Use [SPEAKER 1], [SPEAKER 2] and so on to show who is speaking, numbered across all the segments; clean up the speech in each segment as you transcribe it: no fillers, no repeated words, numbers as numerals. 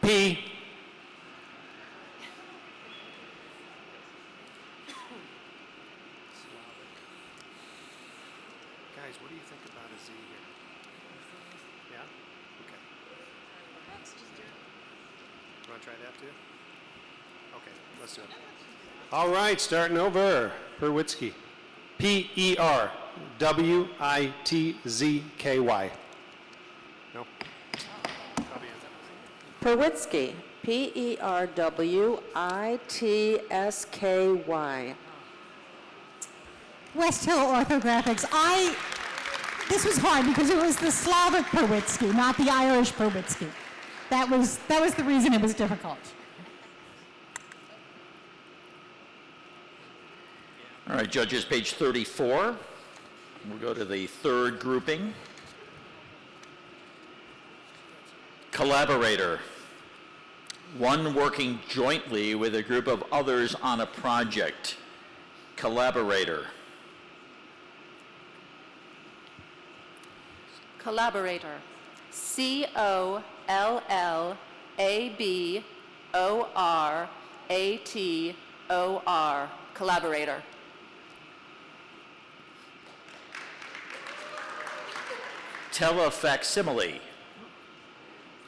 [SPEAKER 1] P.
[SPEAKER 2] Guys, what do you think about a Z here? Yeah? Okay. You want to try that too? Okay, let's do it. All right, starting over. Perwitzky. Perwitzky. No? Probably ends up.
[SPEAKER 3] Perwitzky. Perwitsky.
[SPEAKER 4] West Hill Orthographics. This was hard because it was the Slavic Perwitzky, not the Irish Perwitzky. That was the reason it was difficult.
[SPEAKER 5] All right, judges, page 34. We'll go to the third grouping. Collaborator. One working jointly with a group of others on a project. Collaborator.
[SPEAKER 6] Collaborator. COLLABORATOR. Collaborator.
[SPEAKER 5] Telefacsimile.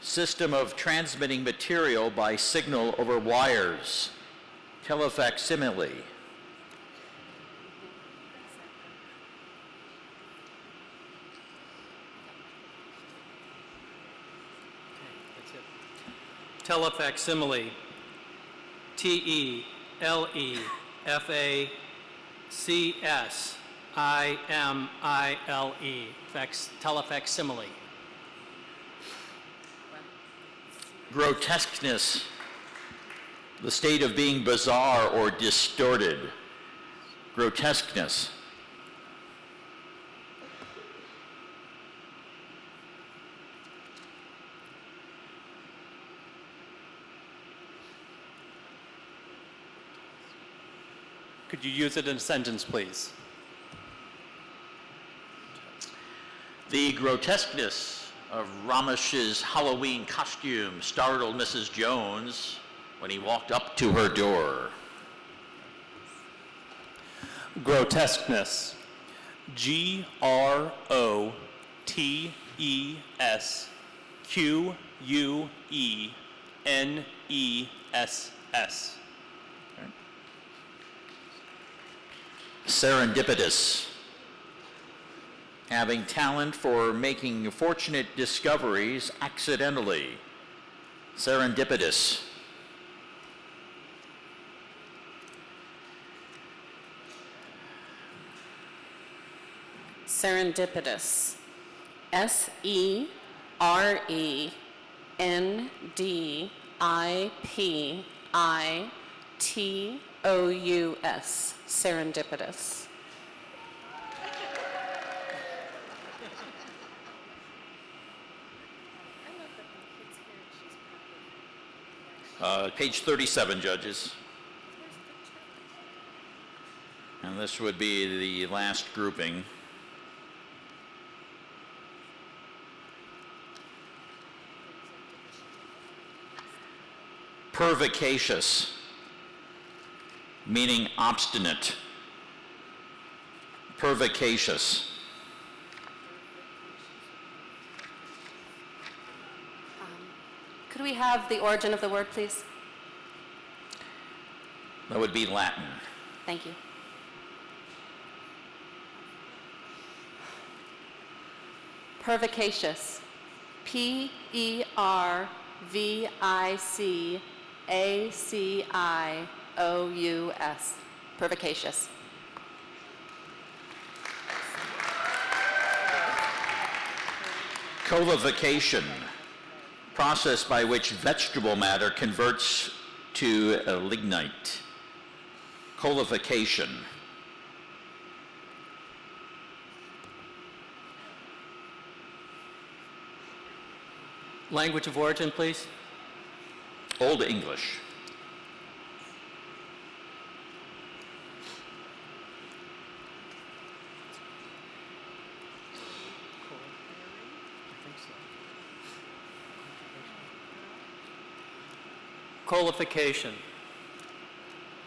[SPEAKER 5] System of transmitting material by signal over wires. Telefacsimile.
[SPEAKER 1] Telefacsimile. TELEFACSIMILE. Telefacsimile.
[SPEAKER 5] Grotesqueness. The state of being bizarre or distorted. Grotesqueness.
[SPEAKER 1] Could you use it in a sentence, please?
[SPEAKER 5] The grotesqueness of Ramesh's Halloween costume startled Mrs. Jones when he walked up to her door.
[SPEAKER 1] Grotesqueness. GROTESQUENESS.
[SPEAKER 5] Serendipitous. Having talent for making fortunate discoveries accidentally. Serendipitous.
[SPEAKER 3] Serendipitous. SERENDIPITOUS. Serendipitous.
[SPEAKER 5] Page 37, judges. And this would be the last grouping. Pervicacious, meaning obstinate. Pervicacious.
[SPEAKER 6] Could we have the origin of the word, please?
[SPEAKER 5] That would be Latin.
[SPEAKER 6] Thank you. Pervicacious. PERVICACIOUS. Pervicacious.
[SPEAKER 5] Colification, process by which vegetable matter converts to lignite. Colification.
[SPEAKER 1] Language of origin, please.
[SPEAKER 5] Old English.
[SPEAKER 1] Coalification.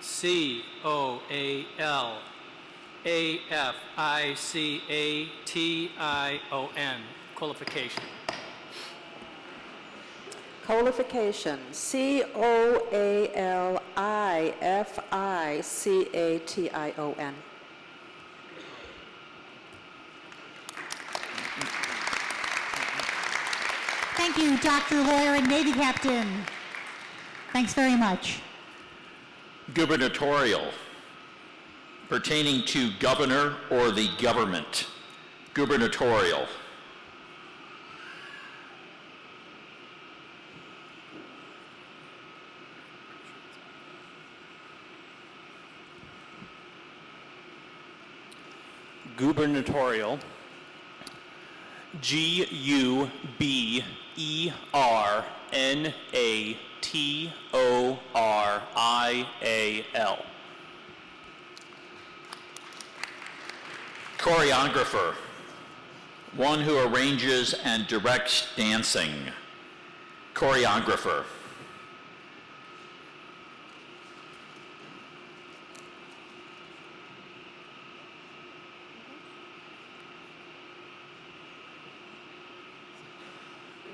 [SPEAKER 1] C-O-A-L-A-F-I-C-A-T-I-O-N. Qualification.
[SPEAKER 3] Colification. C-O-A-L-I-F-I-C-A-T-I-O-N.
[SPEAKER 4] Thank you, Dr. Lawyer and Navy Captain. Thanks very much.
[SPEAKER 5] Gubernatorial, pertaining to governor or the government. Gubernatorial.
[SPEAKER 1] Gubernatorial. Gubernatorial.
[SPEAKER 5] Choreographer, one who arranges and directs dancing. Choreographer.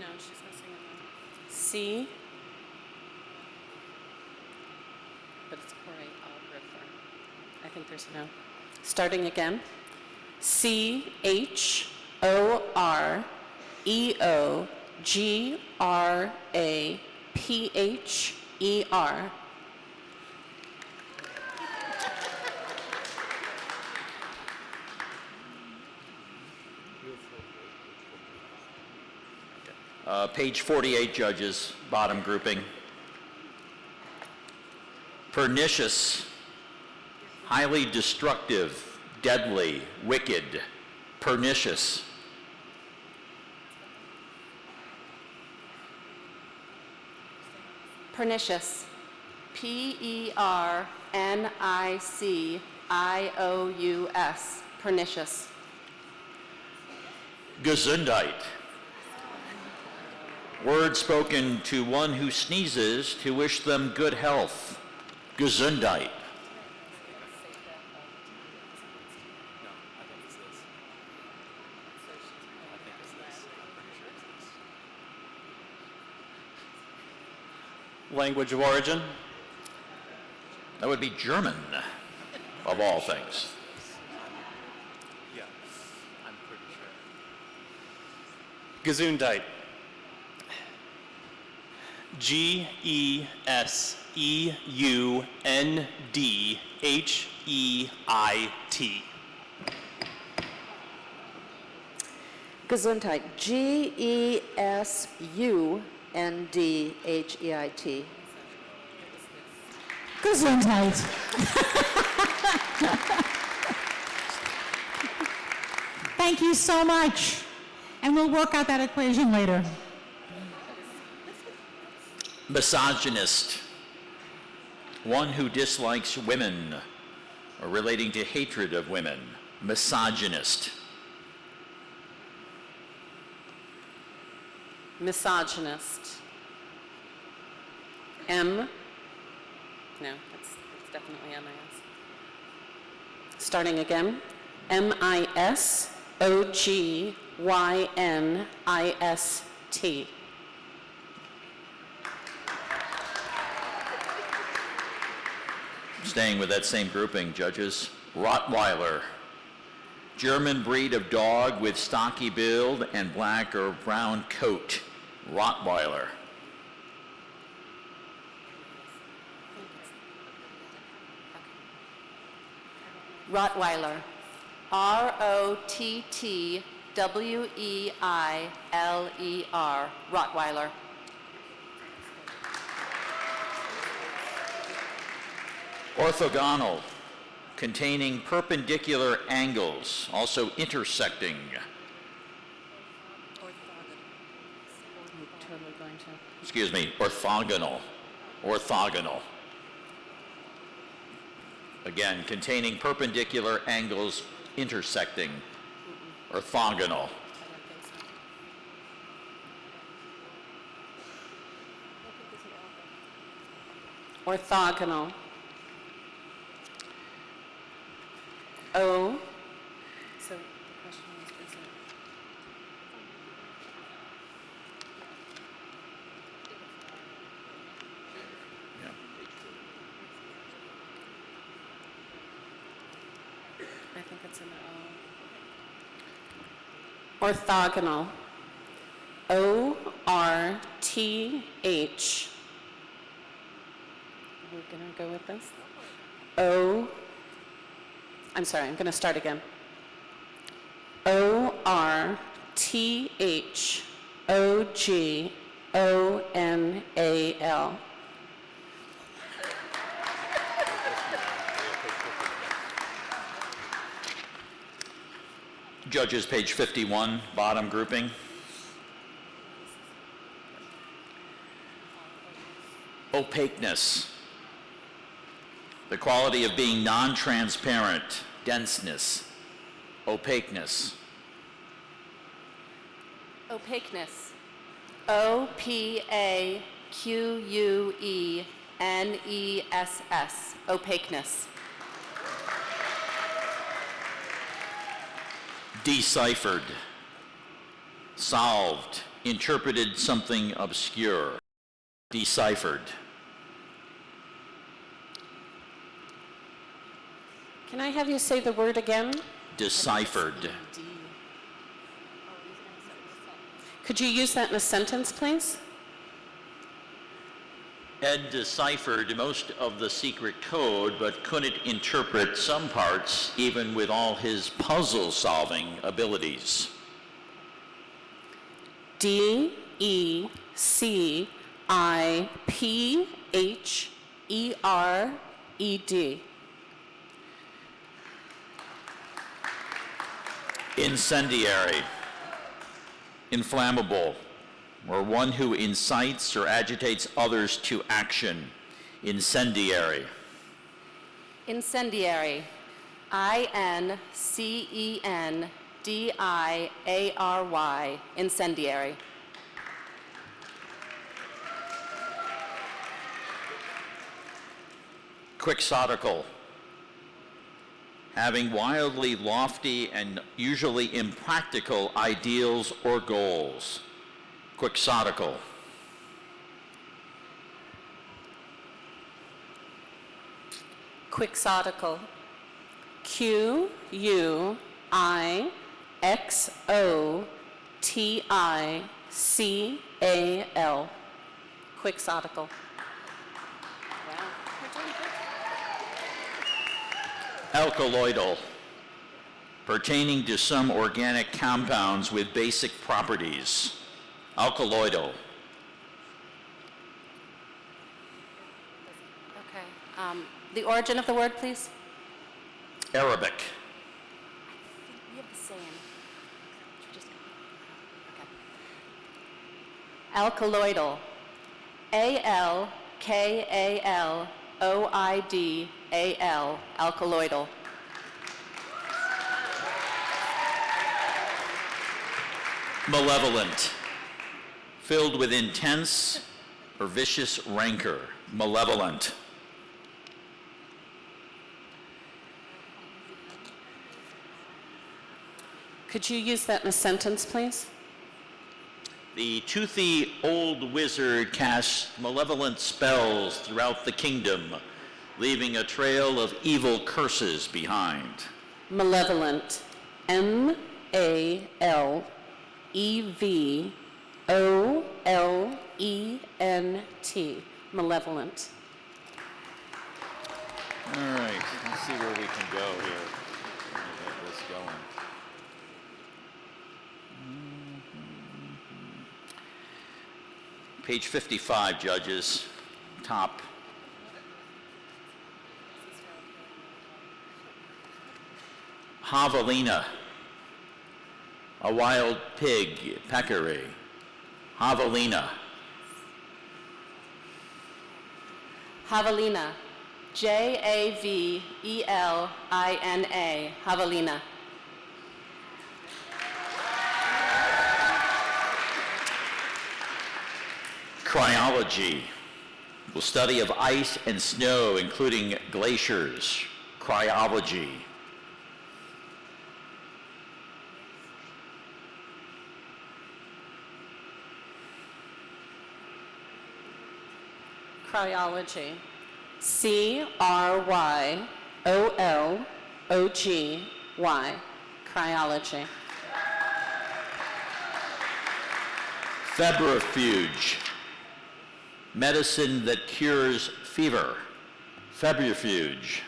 [SPEAKER 6] No, she's missing a C. But it's choreographer. I think there's no. Starting again. C-H-O-R-E-O-G-R-A-P-H-E-R.
[SPEAKER 5] Page 48, judges, bottom grouping. Pernicious, highly destructive, deadly, wicked, pernicious.
[SPEAKER 6] Pernicious. P-E-R-N-I-C-I-O-U-S. Pernicious.
[SPEAKER 5] Gesundheit, word spoken to one who sneezes to wish them good health. Gesundheit.
[SPEAKER 1] Language of origin.
[SPEAKER 5] That would be German, of all things.
[SPEAKER 1] Gesundheit. Geundheit.
[SPEAKER 3] Gesundheit. G-E-S-U-N-D-H-E-I-T.
[SPEAKER 4] Gesundheit. Thank you so much. And we'll work out that equation later.
[SPEAKER 5] Misogynist, one who dislikes women or relating to hatred of women. Misogynist.
[SPEAKER 6] Misogynist. M. No, it's definitely M-I-S. Starting again. M-I-S-O-G-Y-N-I-S-T.
[SPEAKER 5] Staying with that same grouping, judges. Rottweiler, German breed of dog with stocky build and black or brown coat. Rottweiler.
[SPEAKER 6] Rottweiler. R-O-T-T-W-E-I-L-E-R. Rottweiler.
[SPEAKER 5] Orthogonal, containing perpendicular angles, also intersecting.
[SPEAKER 6] I'm totally going to.
[SPEAKER 5] Excuse me, orthogonal. Orthogonal. Again, containing perpendicular angles intersecting. Orthogonal.
[SPEAKER 6] I don't think so. Orthogonal. O. So the question is it? I think it's an O. Orthogonal. O-R-T-H. We're going to go with this. I'm sorry, I'm going to start again. O-R-T-H-O-G-O-N-A-L.
[SPEAKER 5] Judges, page 51, bottom grouping. Opaqueness. The quality of being non-transparent. Denseness. Opaqueness.
[SPEAKER 6] Opaqueness. O-P-A-Q-U-E-N-E-S-S. Opaqueness.
[SPEAKER 5] Deciphered. Solved. Interpreted something obscure. Deciphered.
[SPEAKER 6] Can I have you say the word again?
[SPEAKER 5] Deciphered.
[SPEAKER 6] Could you use that in a sentence, please?
[SPEAKER 5] Ed deciphered most of the secret code, but couldn't interpret some parts, even with all his puzzle-solving abilities.
[SPEAKER 6] D-E-C-I-P-H-E-R-E-D.
[SPEAKER 5] Incendiary. Inflammable, or one who incites or agitates others to action. Incendiary.
[SPEAKER 6] Incendiary. I-N-C-E-N-D-I-A-R-Y. Incendiary.
[SPEAKER 5] Quixotical. Having wildly lofty and usually impractical ideals or goals. Quixotical.
[SPEAKER 6] Quixotical. Q-U-I-X-O-T-I-C-A-L. Quixotical. Wow.
[SPEAKER 5] Alkaloidal. Pertaining to some organic compounds with basic properties. Alkaloidal.
[SPEAKER 6] Okay. The origin of the word, please?
[SPEAKER 5] Arabic.
[SPEAKER 6] We have the same. Alkaloidal. A-L-K-A-L-O-I-D-A-L. Alkaloidal.
[SPEAKER 5] Malevolent. Filled with intense or vicious rancor. Malevolent.
[SPEAKER 6] Could you use that in a sentence, please?
[SPEAKER 5] The toothy old wizard casts malevolent spells throughout the kingdom, leaving a trail of evil curses behind.
[SPEAKER 6] Malevolent. M-A-L-E-V-O-L-E-N-T. Malevolent.
[SPEAKER 5] All right, let's see where we can go here. Let me get this going. Page 55, judges, top. Javelina, a wild pig, peccary. Javelina.
[SPEAKER 6] Javelina. J-A-V-E-L-I-N-A. Javelina.
[SPEAKER 5] Cryology, We'll study of ice and snow, including glaciers, cryology.
[SPEAKER 6] Cryology. C-R-Y-O-L-O-G-Y. Cryology.
[SPEAKER 5] Febrifuge, medicine that cures fever. Febrifuge.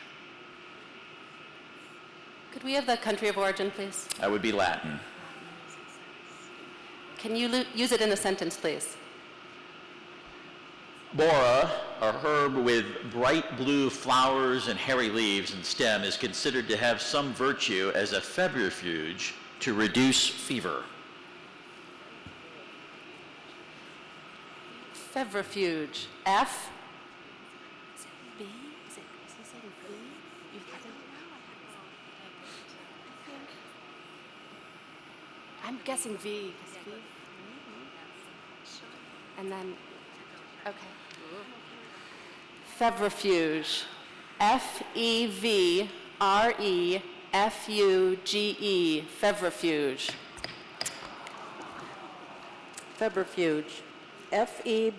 [SPEAKER 6] Could we have the country of origin, please?
[SPEAKER 5] That would be Latin.
[SPEAKER 6] Can you use it in a sentence, please?
[SPEAKER 5] Bora, a herb with bright blue flowers and hairy leaves and stem, is considered to have some virtue as a febrifuge to reduce fever.
[SPEAKER 6] Febrifuge. F. B? Is he saying B? I'm guessing V. And then, okay. Febrifuge. F-E-V-R-E-F-U-G-E. Febrifuge.
[SPEAKER 3] Febrifuge. F-E-B-R-I-F-U-G-E.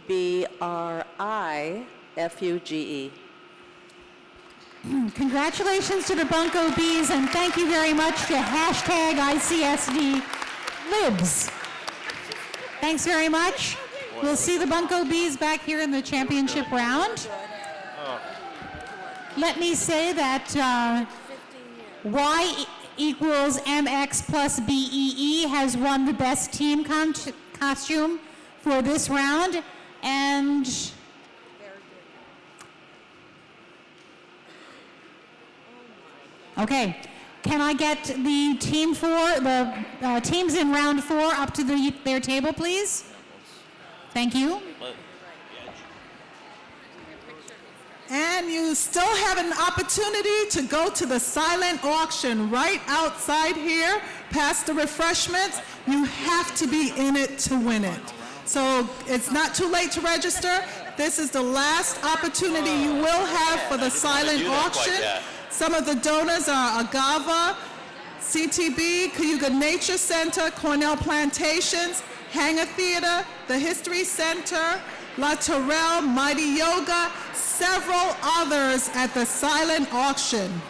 [SPEAKER 4] Congratulations to the Bunko Bees, and thank you very much to hashtag ICSD Libs. Thanks very much. We'll see the Bunko Bees back here in the championship round. Let me say that Y equals MX plus BEE has won the best team costume for this round, and okay, can I get the teams in round 4 up to their table, please? Thank you.
[SPEAKER 7] And you still have an opportunity to go to the silent auction right outside here, past the refreshments. You have to be in it to win it. So it's not too late to register. This is the last opportunity you will have for the silent auction. Some of the donors are Agava, CTB, Cayuga Nature Center, Cornell Plantations, Hangar Theater, the History Center, La Terrell, Mighty Yoga, several others at the silent auction.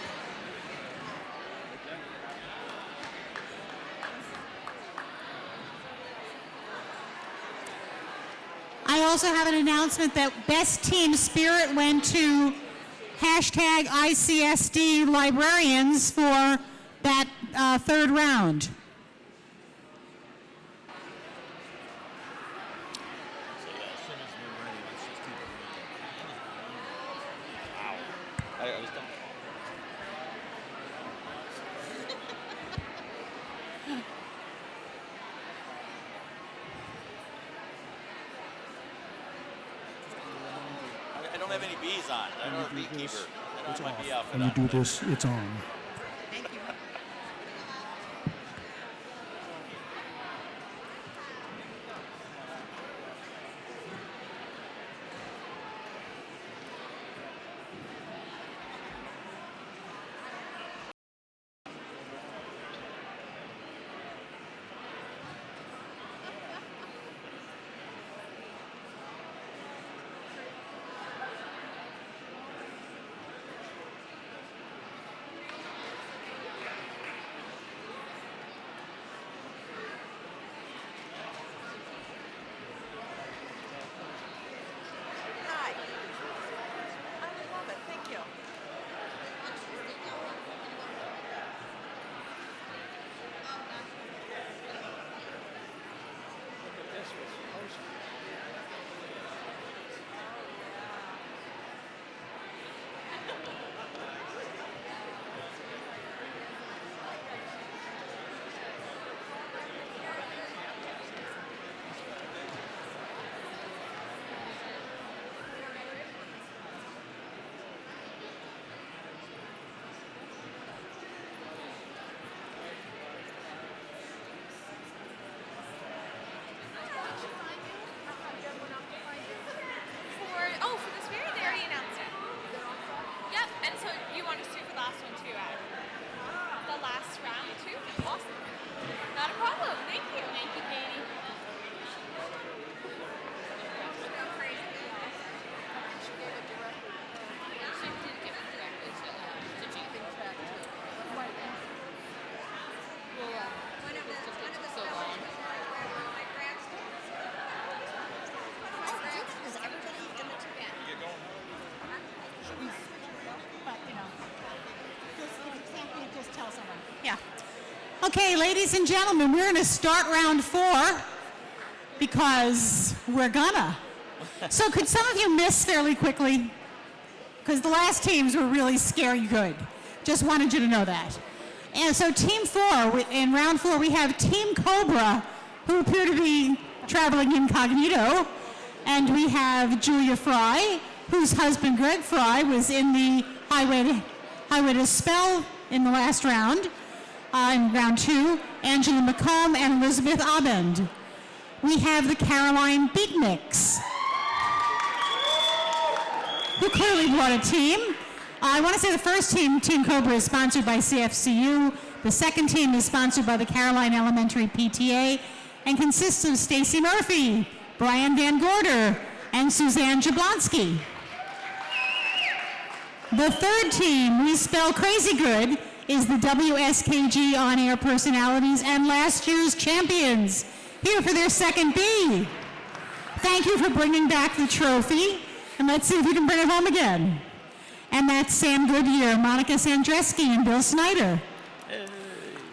[SPEAKER 4] I also have an announcement that Best Team Spirit went to hashtag ICSD Librarians for that third round.
[SPEAKER 5] I don't have any bees on. I don't have a beekeeper. I don't have my bee outfit
[SPEAKER 8] When you do this, it's on.
[SPEAKER 4] Okay, ladies and gentlemen, we're going to start round 4 because we're gonna. So could some of you miss fairly quickly? Because the last teams were really scary good. Just wanted you to know that. And so team 4, in round 4, we have Team Cobra, who appear to be traveling incognito. And we have Julia Fry, whose husband Greg Fry was in the Highway to Spell in the last round, in round 2, Angela McComb and Elizabeth Abend. We have the Caroline Beatniks, who clearly brought a team. I want to say the first team, Team Cobra, is sponsored by CFCU. The second team is sponsored by the Caroline Elementary PTA and consists of Stacy Murphy, Brian Van Gorder, and Suzanne Jablonski. The third team, we spell crazy good, is the WSKG on-air personalities and last year's champions, here for their second B. Thank you for bringing back the trophy, and let's see if we can bring it home again. And that's Sam Goodyear, Monica Sandreski, and Bill Snyder.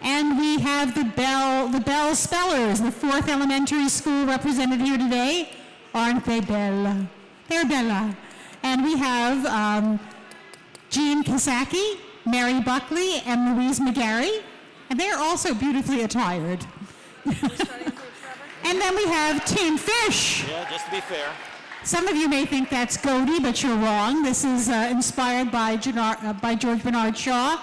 [SPEAKER 4] And we have the Bell Spellers, the 4th elementary school represented here today. Aren't they bella? They're bella. And we have Jean Kisaki, Mary Buckley, and Louise McGarry. And they are also beautifully attired. And then we have Team Fish.
[SPEAKER 5] Yeah, just to be fair.
[SPEAKER 4] Some of you may think that's Godey, but you're wrong. This is inspired by George Bernard Shaw,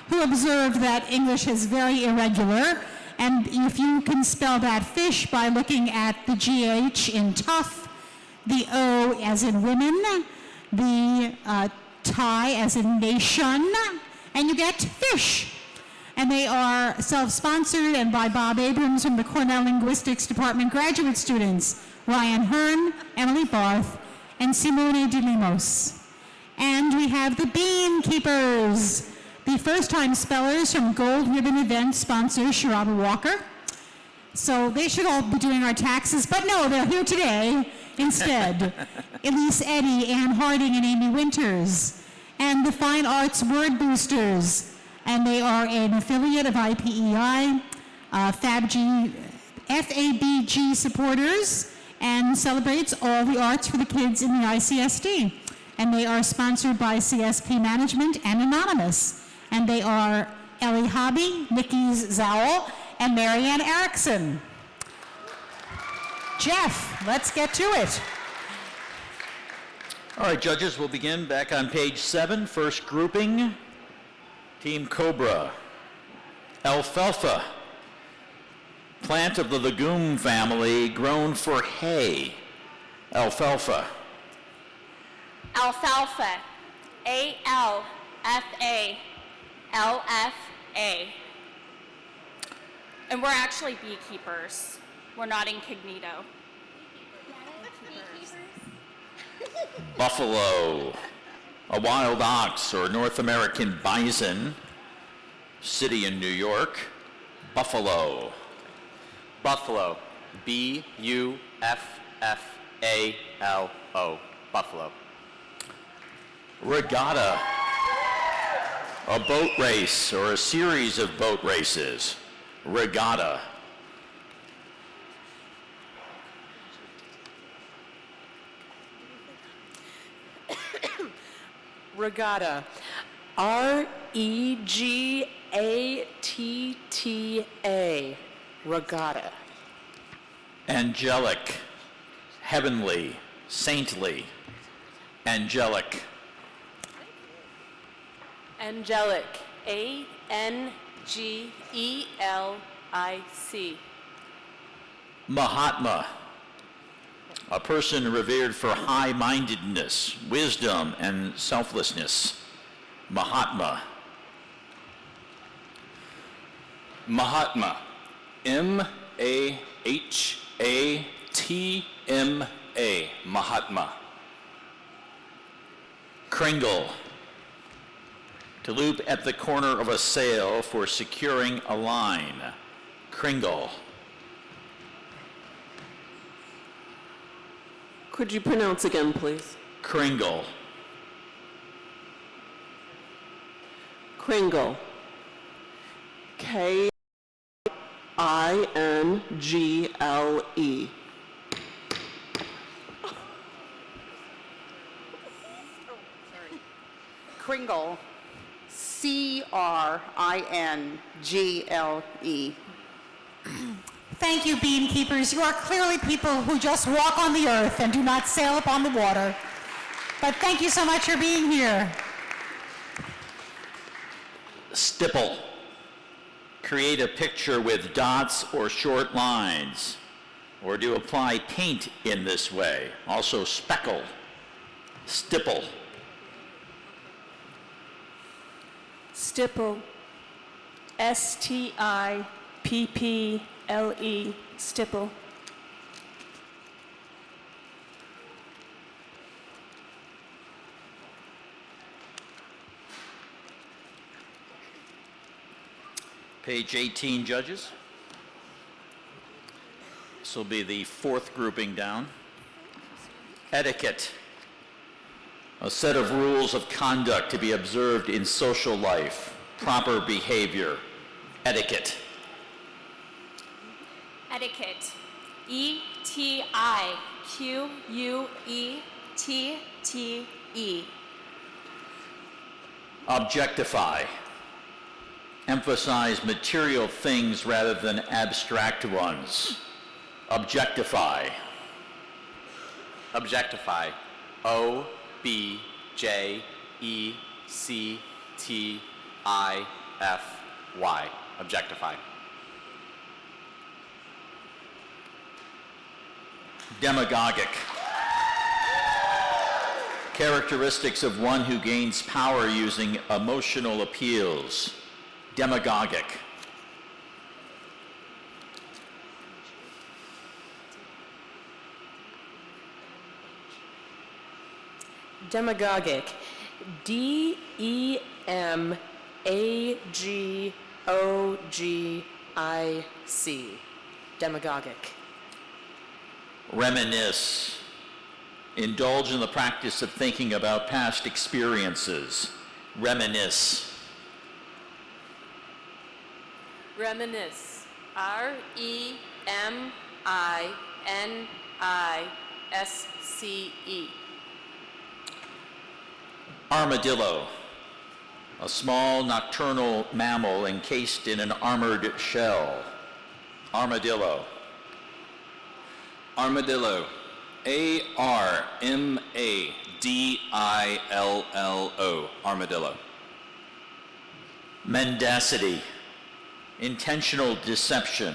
[SPEAKER 4] who observed that English is very irregular. And if you can spell that fish by looking at the GH in tough, the O as in women, the tie as in nation, and you get fish. And they are self-sponsored and by Bob Abrams from the Cornell Linguistics Department graduate students, Ryan Hearn, Emily Barth, and Simone de Limos. And we have the Bean Keepers, the first-time spellers from Gold Ribbon Event sponsor Sharaba Walker. So they should all be doing our taxes, but no, they're here today instead. Elise Eddy, Ann Harding, and Amy Winters. And the Fine Arts Word Boosters, and they are an affiliate of IPEI, FABG supporters, and celebrates all the arts for the kids in the ICSD. And they are sponsored by CSP Management and Anonymous. And they are Ellie Hobby, Nikki Zowell, and Marianne Erickson. Jeff, let's get to it.
[SPEAKER 5] All right, judges, we'll begin back on page 7, first grouping. Team Cobra, alfalfa, plant of the legume family grown for hay. Alfalfa.
[SPEAKER 8] Alfalfa, A-L-F-A, L-F-A. And we're actually beekeepers. We're not incognito.
[SPEAKER 5] Buffalo, a wild ox or North American bison, city in New York. Buffalo.
[SPEAKER 1] Buffalo. B-U-F-F-A-L-O. Buffalo.
[SPEAKER 5] Regatta, a boat race or a series of boat races. Regatta.
[SPEAKER 3] Regatta. R-E-G-A-T-T-A. Regatta.
[SPEAKER 5] Angelic, heavenly, saintly. Angelic.
[SPEAKER 6] Angelic, A-N-G-E-L-I-C.
[SPEAKER 5] Mahatma, a person revered for high-mindedness, wisdom, and selflessness. Mahatma.
[SPEAKER 1] Mahatma. M-A-H-A-T-M-A. Mahatma.
[SPEAKER 5] Kringle, to loop at the corner of a sail for securing a line. Kringle.
[SPEAKER 3] Could you pronounce again, please?
[SPEAKER 5] Kringle.
[SPEAKER 3] Kringle. K
[SPEAKER 9] Kringle, Cringle.
[SPEAKER 4] Thank you, bean keepers. You are clearly people who just walk on the earth and do not sail upon the water. But thank you so much for being here.
[SPEAKER 5] Stipple. Create a picture with dots or short lines, or to apply paint in this way. Also speckle. Stipple.
[SPEAKER 8] Stipple. S-T-I-P-P-L-E. Stipple.
[SPEAKER 5] Page 18, judges. This will be the fourth grouping down. Etiquette. A set of rules of conduct to be observed in social life. Proper behavior. Etiquette.
[SPEAKER 8] Etiquette. E-T-I-Q-U-E-T-T-E.
[SPEAKER 5] Objectify. Emphasize material things rather than abstract ones. Objectify.
[SPEAKER 1] Objectify. O-B-J-E-C-T-I-F-Y. Objectify.
[SPEAKER 5] Demagogic. Characteristics of one who gains power using emotional appeals. Demagogic.
[SPEAKER 3] Demagogic. D-E-M-A-G-O-G-I-C. Demagogic.
[SPEAKER 5] Reminisce. Indulge in the practice of thinking about past experiences. Reminisce.
[SPEAKER 3] Reminisce. R-E-M-I-N-I-S-C-E.
[SPEAKER 5] Armadillo. A small nocturnal mammal encased in an armored shell. Armadillo.
[SPEAKER 1] Armadillo. A-R-M-A-D-I-L-L-O. Armadillo.
[SPEAKER 5] Mendacity. Intentional deception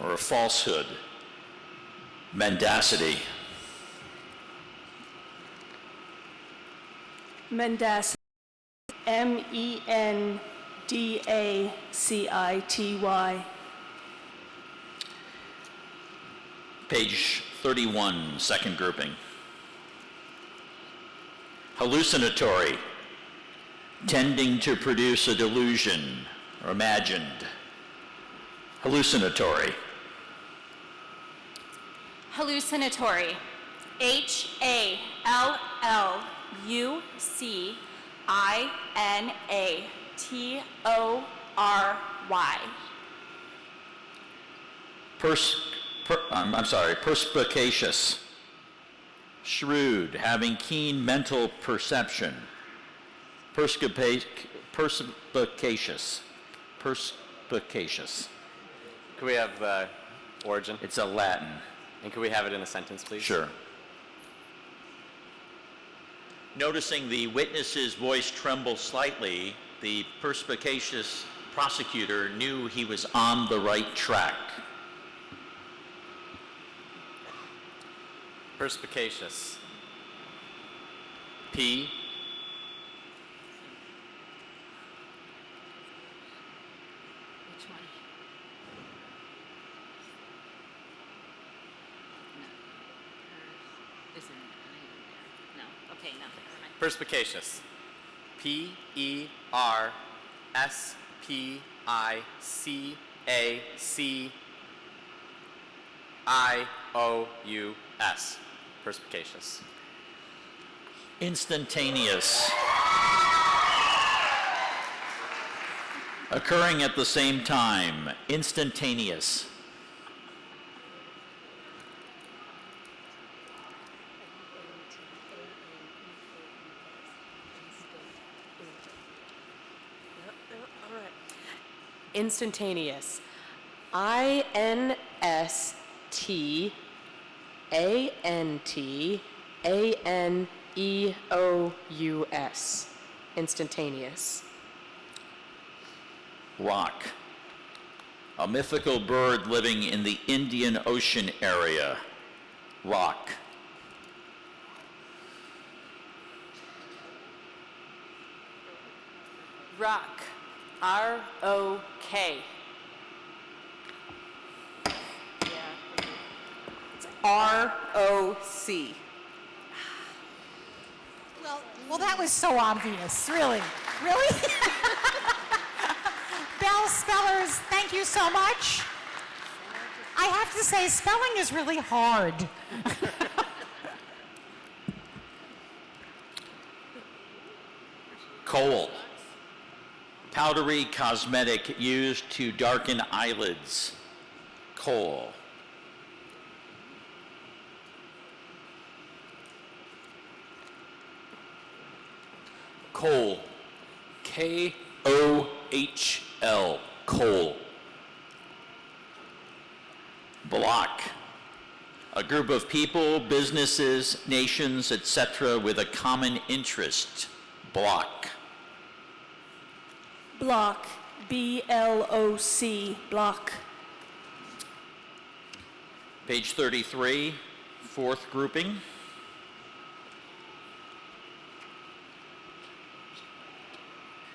[SPEAKER 5] or falsehood. Mendacity.
[SPEAKER 8] Mendacity. M-E-N-D-A-C-I-T-Y.
[SPEAKER 5] Page 31, second grouping. Hallucinatory. Tending to produce a delusion or imagined. Hallucinatory.
[SPEAKER 8] Hallucinatory. H-A-L-L-U-C-I-N-A-T-O-R-Y.
[SPEAKER 5] Perspicacious. Shrewd, having keen mental perception. Perspicacious. Perspicacious.
[SPEAKER 1] Could we have origin?
[SPEAKER 5] It's a Latin.
[SPEAKER 1] And could we have it in a sentence, please?
[SPEAKER 5] Sure. Noticing the witness's voice tremble slightly, the perspicacious prosecutor knew he was on the right track.
[SPEAKER 1] Perspicacious. P.
[SPEAKER 6] Which one? No. Is there an I in there? No. Okay, no. Never mind.
[SPEAKER 1] Perspicacious. P-E-R-S-P-I-C-A-C-I-O-U-S. Perspicacious.
[SPEAKER 5] Instantaneous. Occurring at the same time. Instantaneous.
[SPEAKER 3] Instantaneous. Instantaneous. Instantaneous.
[SPEAKER 5] Rock. A mythical bird living in the Indian Ocean area. Rock.
[SPEAKER 3] Rock. R-O-K. It's R-O-C.
[SPEAKER 4] Well, that was so obvious, really. Really? Bell Spellers, thank you so much. I have to say, spelling is really hard.
[SPEAKER 5] Kohl. Powdery cosmetic used to darken eyelids. Kohl.
[SPEAKER 10] Kohl. K-O-H-L. Kohl.
[SPEAKER 5] Block. A group of people, businesses, nations, etc. with a common interest. Block.
[SPEAKER 8] Block. B-L-O-C. Block.
[SPEAKER 5] Page 33, fourth grouping.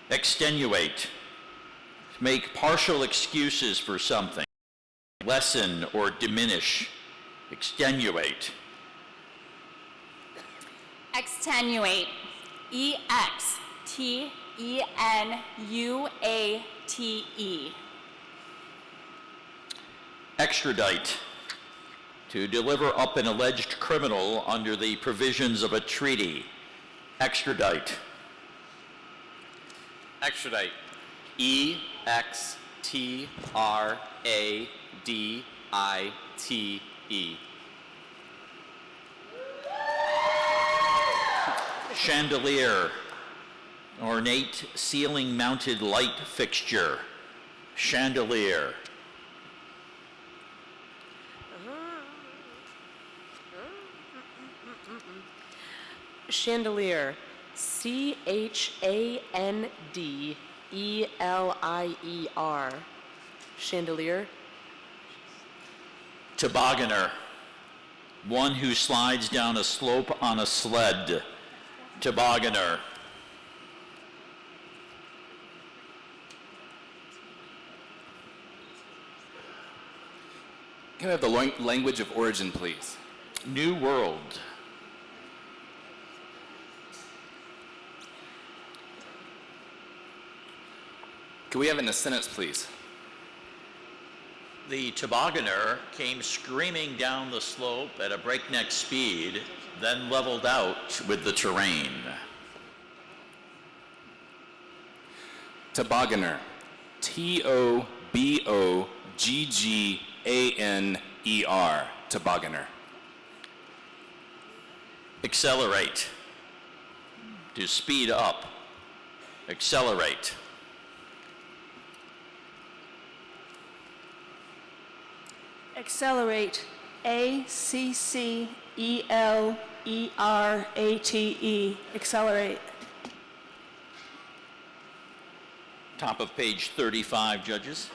[SPEAKER 5] Extenuate. Make partial excuses for something. Lessen or diminish. Extenuate.
[SPEAKER 8] Extenuate. E-X-T-E-N-U-A-T-E.
[SPEAKER 5] Extradite. To deliver up an alleged criminal under the provisions of a treaty. Extradite.
[SPEAKER 1] Extradite. E-X-T-R-A-D-I-T-E.
[SPEAKER 5] Chandelier. Ornate ceiling-mounted light fixture. Chandelier.
[SPEAKER 3] Chandelier. C-H-A-N-D-E-L-I-E-R. Chandelier.
[SPEAKER 5] Tobogganer. One who slides down a slope on a sled. Tobogganer.
[SPEAKER 10] Can I have the language of origin, please?
[SPEAKER 5] New World.
[SPEAKER 10] Can we have it in a sentence, please?
[SPEAKER 5] The tobogganer came screaming down the slope at a breakneck speed, then leveled out with the terrain.
[SPEAKER 10] Tobogganer. T-O-B-O-G-G-A-N-E-R. Tobogganer.
[SPEAKER 5] Accelerate. To speed up. Accelerate.
[SPEAKER 8] Accelerate. A-C-C-E-L-E-R-A-T-E. Accelerate.
[SPEAKER 5] Top of page 35, judges.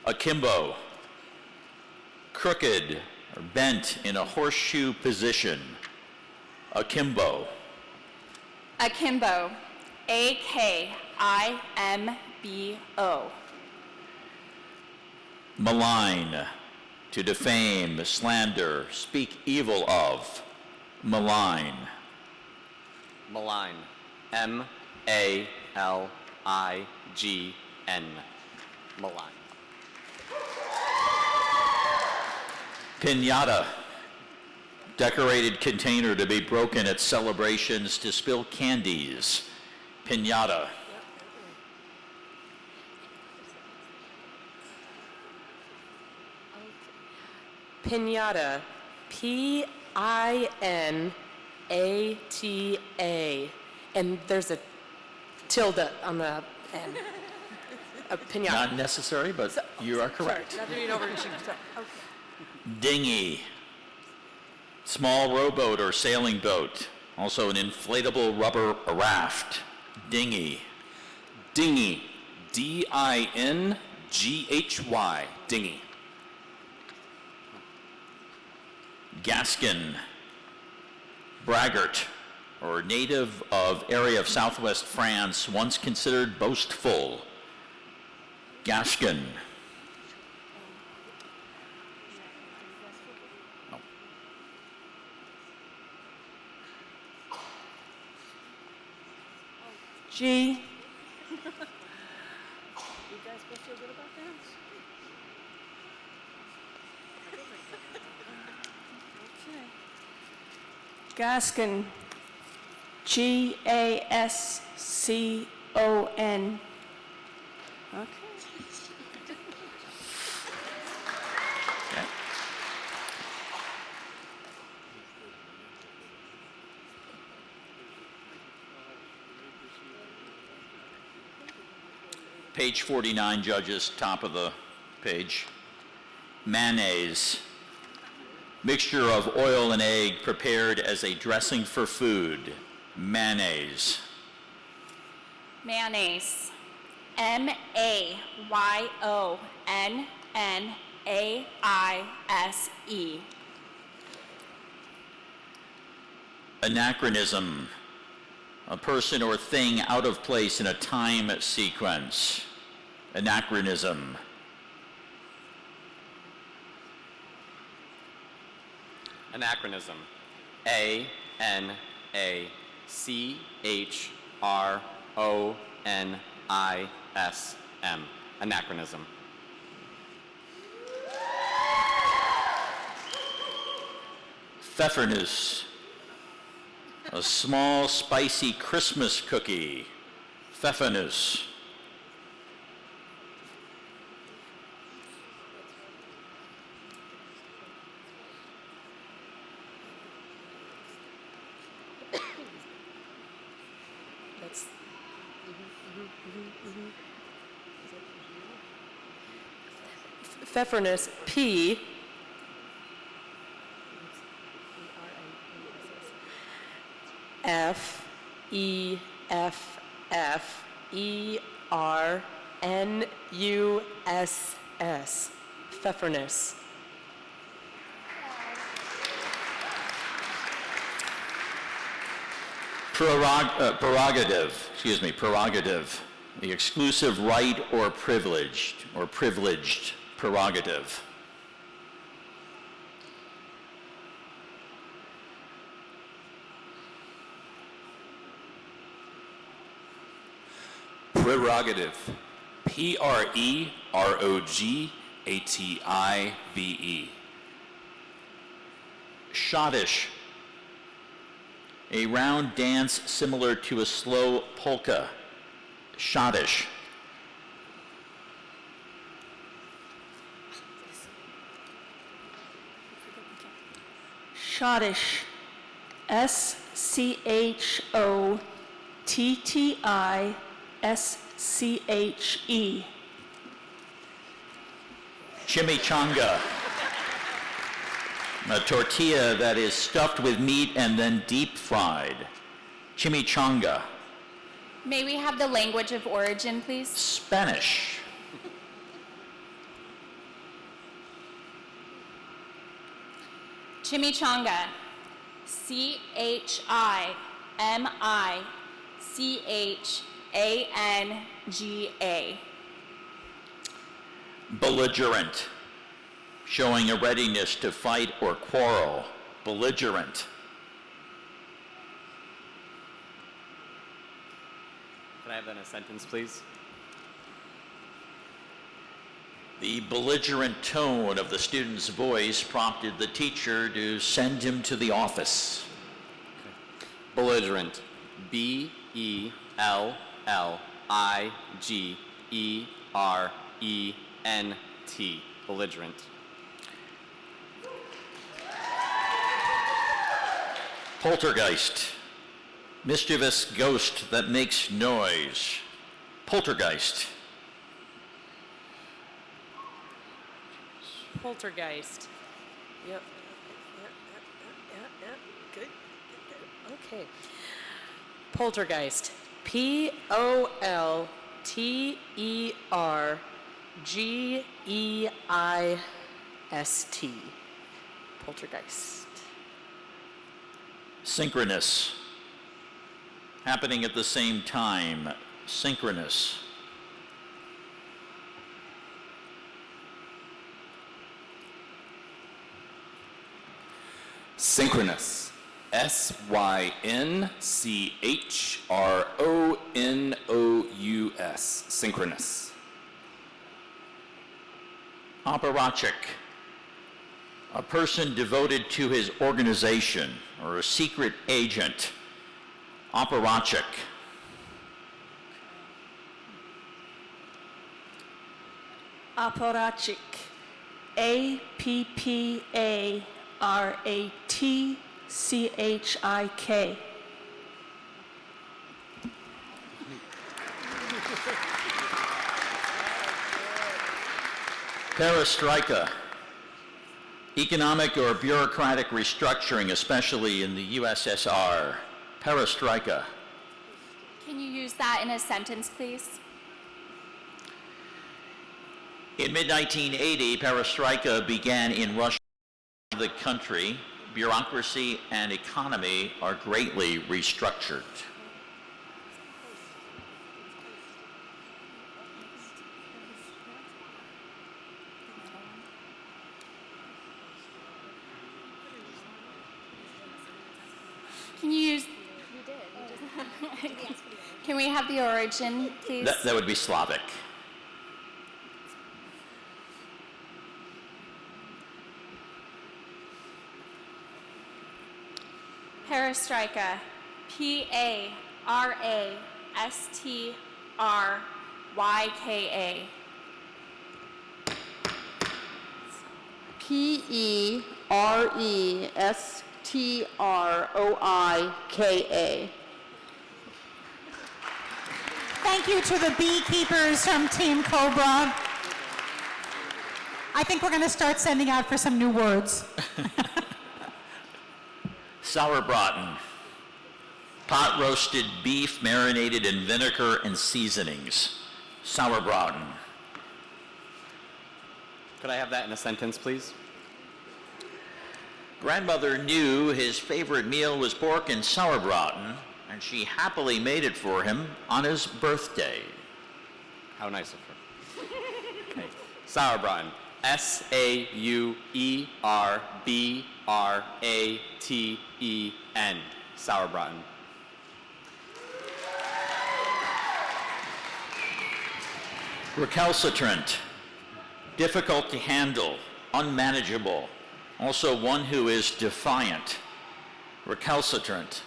[SPEAKER 5] Akimbo. Crooked or bent in a horseshoe position. Akimbo.
[SPEAKER 8] Akimbo. A-K-I-M-B-O.
[SPEAKER 5] Malign. To defame, slander, speak evil of. Malign.
[SPEAKER 1] Malign. M-A-L-I-G-N. Malign.
[SPEAKER 5] Piñata. Decorated container to be broken at celebrations to spill candies. Piñata.
[SPEAKER 3] Piñata. P-I-N-A-T-A. And there's a tilde on the A pinata.
[SPEAKER 5] Not necessary, but you are correct.
[SPEAKER 3] Sorry, not to read over. Okay.
[SPEAKER 5] Dinghy. Small rowboat or sailing boat. Also an inflatable rubber raft. Dinghy.
[SPEAKER 10] Dinghy. D-I-N-G-H-Y. Dinghy.
[SPEAKER 5] Gascon. Braggart, or native of area of southwest France, once considered boastful. Gascon. No.
[SPEAKER 8] G.
[SPEAKER 6] You guys both feel good about that? Okay.
[SPEAKER 8] Gascon. G-A-S-C-O-N. Okay.
[SPEAKER 5] Page 49, judges, top of the page. Mayonnaise. Mixture of oil and egg prepared as a dressing for food. Mayonnaise.
[SPEAKER 8] Mayonnaise. M-A-Y-O-N-N-A-I-S-E.
[SPEAKER 5] Anachronism. A person or thing out of place in a time sequence. Anachronism.
[SPEAKER 1] Anachronism. A-N-A-C-H-R-O-N-I-S-M. Anachronism.
[SPEAKER 5] Pfeffernuss. A small, spicy Christmas cookie. Pfeffernuss.
[SPEAKER 3] That's Pfeffernuss, P. F E F F E R N U S S. Pfeffernuss.
[SPEAKER 5] Prerogative. The exclusive right or privileged prerogative.
[SPEAKER 10] Prerogative. P-R-E-R-O-G-A-T-I-V-E.
[SPEAKER 5] Schottisch. A round dance similar to a slow polka. Schottisch.
[SPEAKER 8] Schottisch. S-C-H-O-T-T-I-S-C-H-E.
[SPEAKER 5] Chimichanga. A tortilla that is stuffed with meat and then deep fried. Chimichanga.
[SPEAKER 8] May we have the language of origin, please?
[SPEAKER 5] Spanish.
[SPEAKER 8] Chimichanga. C-H-I-M-I-C-H-A-N-G-A.
[SPEAKER 5] Belligerent. Showing a readiness to fight or quarrel. Belligerent.
[SPEAKER 1] Can I have that in a sentence, please?
[SPEAKER 5] The belligerent tone of the student's voice prompted the teacher to send him to the office.
[SPEAKER 1] Belligerent. B-E-L-L-I-G-E-R-E-N-T. Belligerent.
[SPEAKER 5] Poltergeist. Mischievous ghost that makes noise. Poltergeist.
[SPEAKER 3] Poltergeist. Yep. Good. Okay. Poltergeist. Poltergeist. Poltergeist.
[SPEAKER 5] Synchronous. Happening at the same time. Synchronous.
[SPEAKER 10] Synchronous. S-Y-N-C-H-R-O-N-O-U-S. Synchronous.
[SPEAKER 5] Apparatchik. A person devoted to his organization or a secret agent. Apparatchik.
[SPEAKER 11] Apparatchik. A-P-P-A-R-A-T-C-H-I-K.
[SPEAKER 5] Perestroika. Economic or bureaucratic restructuring, especially in the USSR. Perestroika.
[SPEAKER 8] Can you use that in a sentence, please?
[SPEAKER 5] In mid-1980, perestroika began in Russia. The country, bureaucracy, and economy are greatly restructured.
[SPEAKER 8] Can you use... Can we have the origin, please?
[SPEAKER 5] That would be Slavic.
[SPEAKER 8] Perestroika. P-A-R-A-S-T-R-Y-K-A.
[SPEAKER 9] P-E-R-E-S-T-R-O-I-K-A.
[SPEAKER 4] Thank you to the beekeepers from Team Cobra. I think we're going to start sending out for some new words.
[SPEAKER 5] Sauerbraten. Pot roasted beef marinated in vinegar and seasonings. Sauerbraten.
[SPEAKER 1] Could I have that in a sentence, please?
[SPEAKER 5] Grandmother knew his favorite meal was pork and sauerbraten, and she happily made it for him on his birthday.
[SPEAKER 1] How nice of her. Okay. Sauerbraten. S-A-U-E-R-B-R-A-T-E-N. Sauerbraten.
[SPEAKER 5] Recalcitrant. Difficult to handle, unmanageable. Also one who is defiant. Recalcitrant.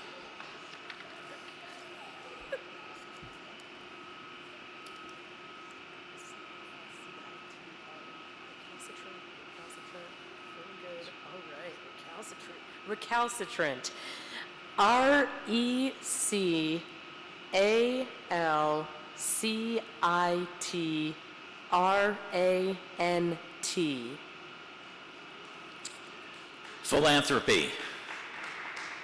[SPEAKER 3] Recalcitrant. R-E-C-A-L-C-I-T-R-A-N-T.
[SPEAKER 5] Philanthropy.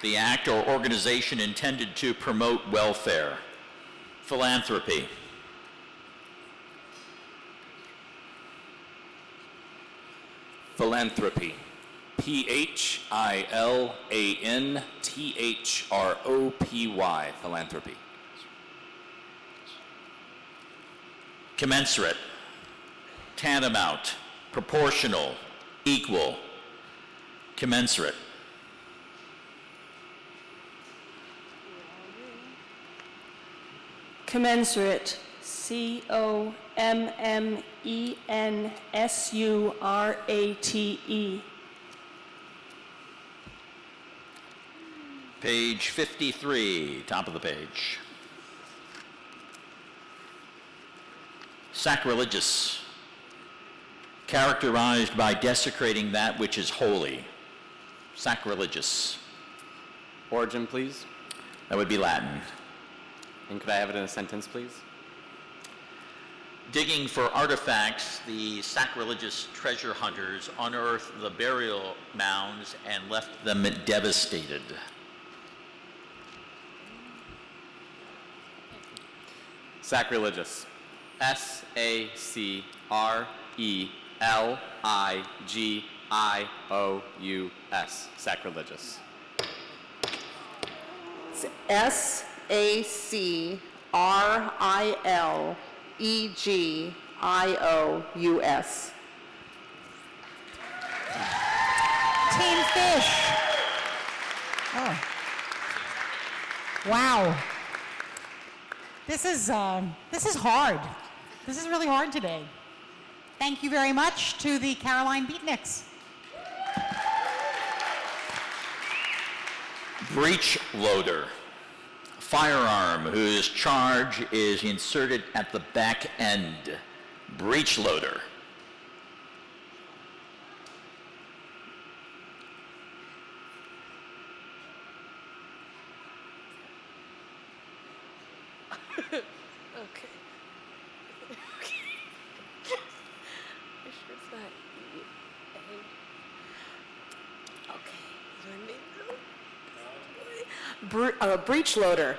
[SPEAKER 5] The act or organization intended to promote welfare. Philanthropy.
[SPEAKER 10] Philanthropy. P-H-I-L-A-N-T-H-R-O-P-Y. Philanthropy.
[SPEAKER 5] Commensurate. Tantamount. Proportional. Equal. Commensurate.
[SPEAKER 11] Commensurate. C-O-M-M-E-N-S-U-R-A-T-E.
[SPEAKER 5] Page 53, top of the page. Sacrilegious. Characterized by desecrating that which is holy. Sacrilegious.
[SPEAKER 1] Origin, please.
[SPEAKER 5] That would be Latin.
[SPEAKER 1] And could I have it in a sentence, please?
[SPEAKER 5] Digging for artifacts, the sacrilegious treasure hunters unearthed the burial mounds and left them devastated.
[SPEAKER 1] Sacrilegious. S-A-C-R-E-L-I-G-I-O-U-S. Sacrilegious.
[SPEAKER 9] SACRILEGIOUS.
[SPEAKER 4] Team Fish. Oh. Wow. This is hard. This is really hard today. Thank you very much to the Caroline Beatniks.
[SPEAKER 5] Breech loader. Firearm whose charge is inserted at the back end. Breech loader.
[SPEAKER 3] Okay. I'm sure it's not E-A. Okay. Breech loader.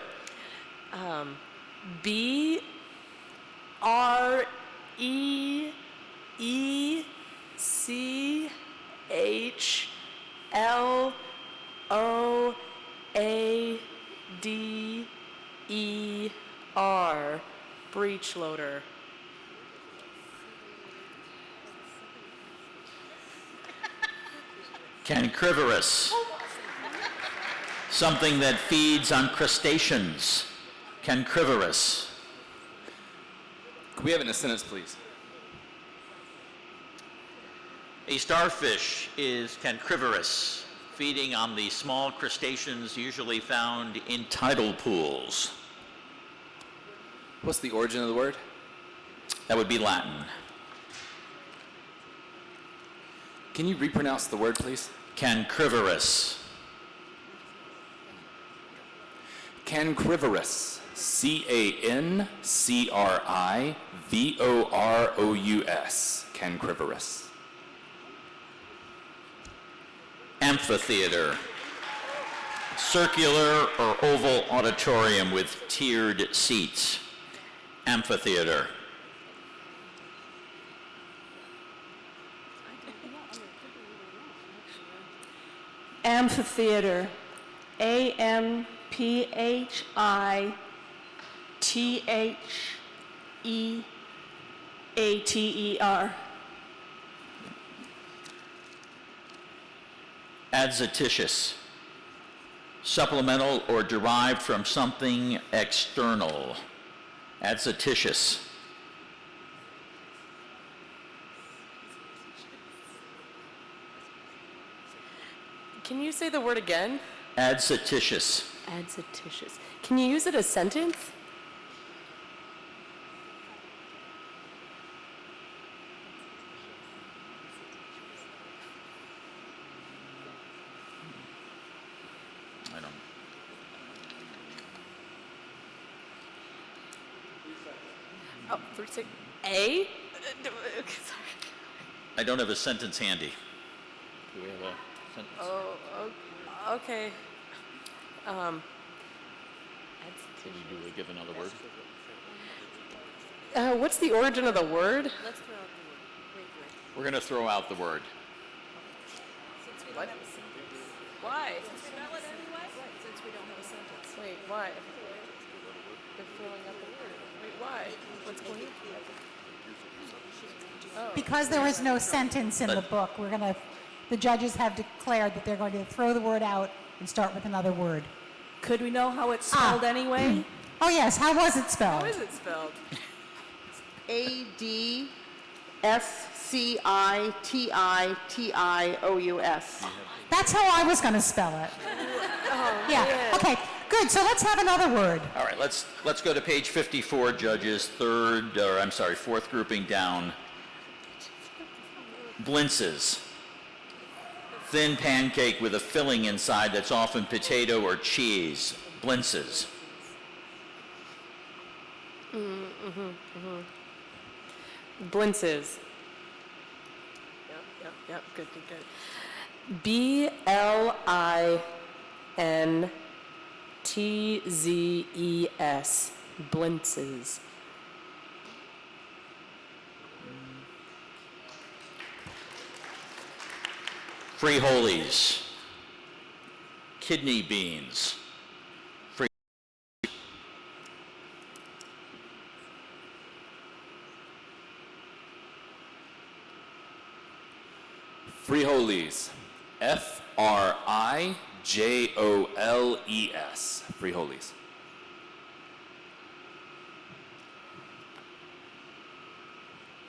[SPEAKER 3] B-R-E-E-C-H-L-O-A-D-E-R. Breech loader.
[SPEAKER 5] Cancrivorous. Something that feeds on crustaceans. Cancrivorous.
[SPEAKER 10] Could we have it in a sentence, please?
[SPEAKER 5] A starfish is cancrivorous, feeding on the small crustaceans usually found in tidal pools.
[SPEAKER 10] What's the origin of the word?
[SPEAKER 5] That would be Latin.
[SPEAKER 10] Can you repronounce the word, please?
[SPEAKER 5] Cancrivorous.
[SPEAKER 10] Cancrivorous. C-A-N-C-R-I-V-O-R-O-U-S. Cancrivorous.
[SPEAKER 5] Amphitheater. Circular or oval auditorium with tiered seats. Amphitheater.
[SPEAKER 9] Amphitheater. AMPHITHEATER.
[SPEAKER 5] Adventitious. Supplemental or derived from something external. Adventitious.
[SPEAKER 3] Can you say the word again?
[SPEAKER 5] Adventitious.
[SPEAKER 3] Adventitious. Can you use it as a sentence?
[SPEAKER 5] I don't.
[SPEAKER 3] Oh, 3 6. A? Sorry.
[SPEAKER 5] I don't have a sentence handy. Do we have a sentence?
[SPEAKER 3] Oh, okay.
[SPEAKER 5] Can you give another word?
[SPEAKER 3] What's the origin of the word?
[SPEAKER 5] We're going to throw out the word.
[SPEAKER 3] What? Why?
[SPEAKER 11] Since we don't have a sentence.
[SPEAKER 3] Wait, why? They're throwing out the word. Wait, why? What's going on?
[SPEAKER 4] Because there was no sentence in the book, the judges have declared that they're going to throw the word out and start with another word.
[SPEAKER 11] Could we know how it's spelled anyway?
[SPEAKER 4] Oh yes, how was it spelled?
[SPEAKER 3] How is it spelled?
[SPEAKER 9] ADSCITITIOUS.
[SPEAKER 4] That's how I was going to spell it. Yeah, okay, good, so let's have another word.
[SPEAKER 5] All right, let's go to page 54, judges, fourth grouping down. Blintzes. Thin pancake with a filling inside that's often potato or cheese. Blintzes.
[SPEAKER 6] Blintzes. Yep, good. BLINTZES, Blintzes.
[SPEAKER 5] Frijoles. Kidney beans.
[SPEAKER 10] Frijoles. FRIJOLES. Frijoles.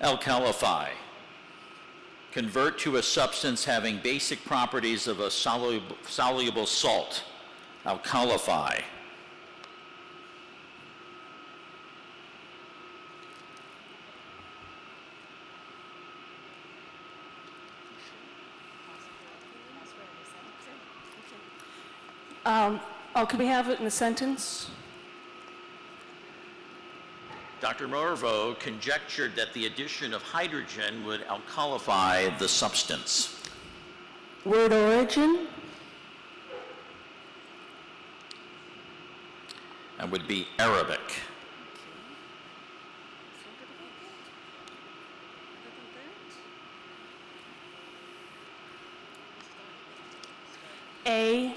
[SPEAKER 5] Alkalify. Convert to a substance having basic properties of a soluble salt. Alkalify.
[SPEAKER 11] Could we have it in a sentence?
[SPEAKER 5] Dr. Morvo conjectured that the addition of hydrogen would alkalify the substance.
[SPEAKER 11] Word origin?
[SPEAKER 5] That would be Arabic.
[SPEAKER 11] A.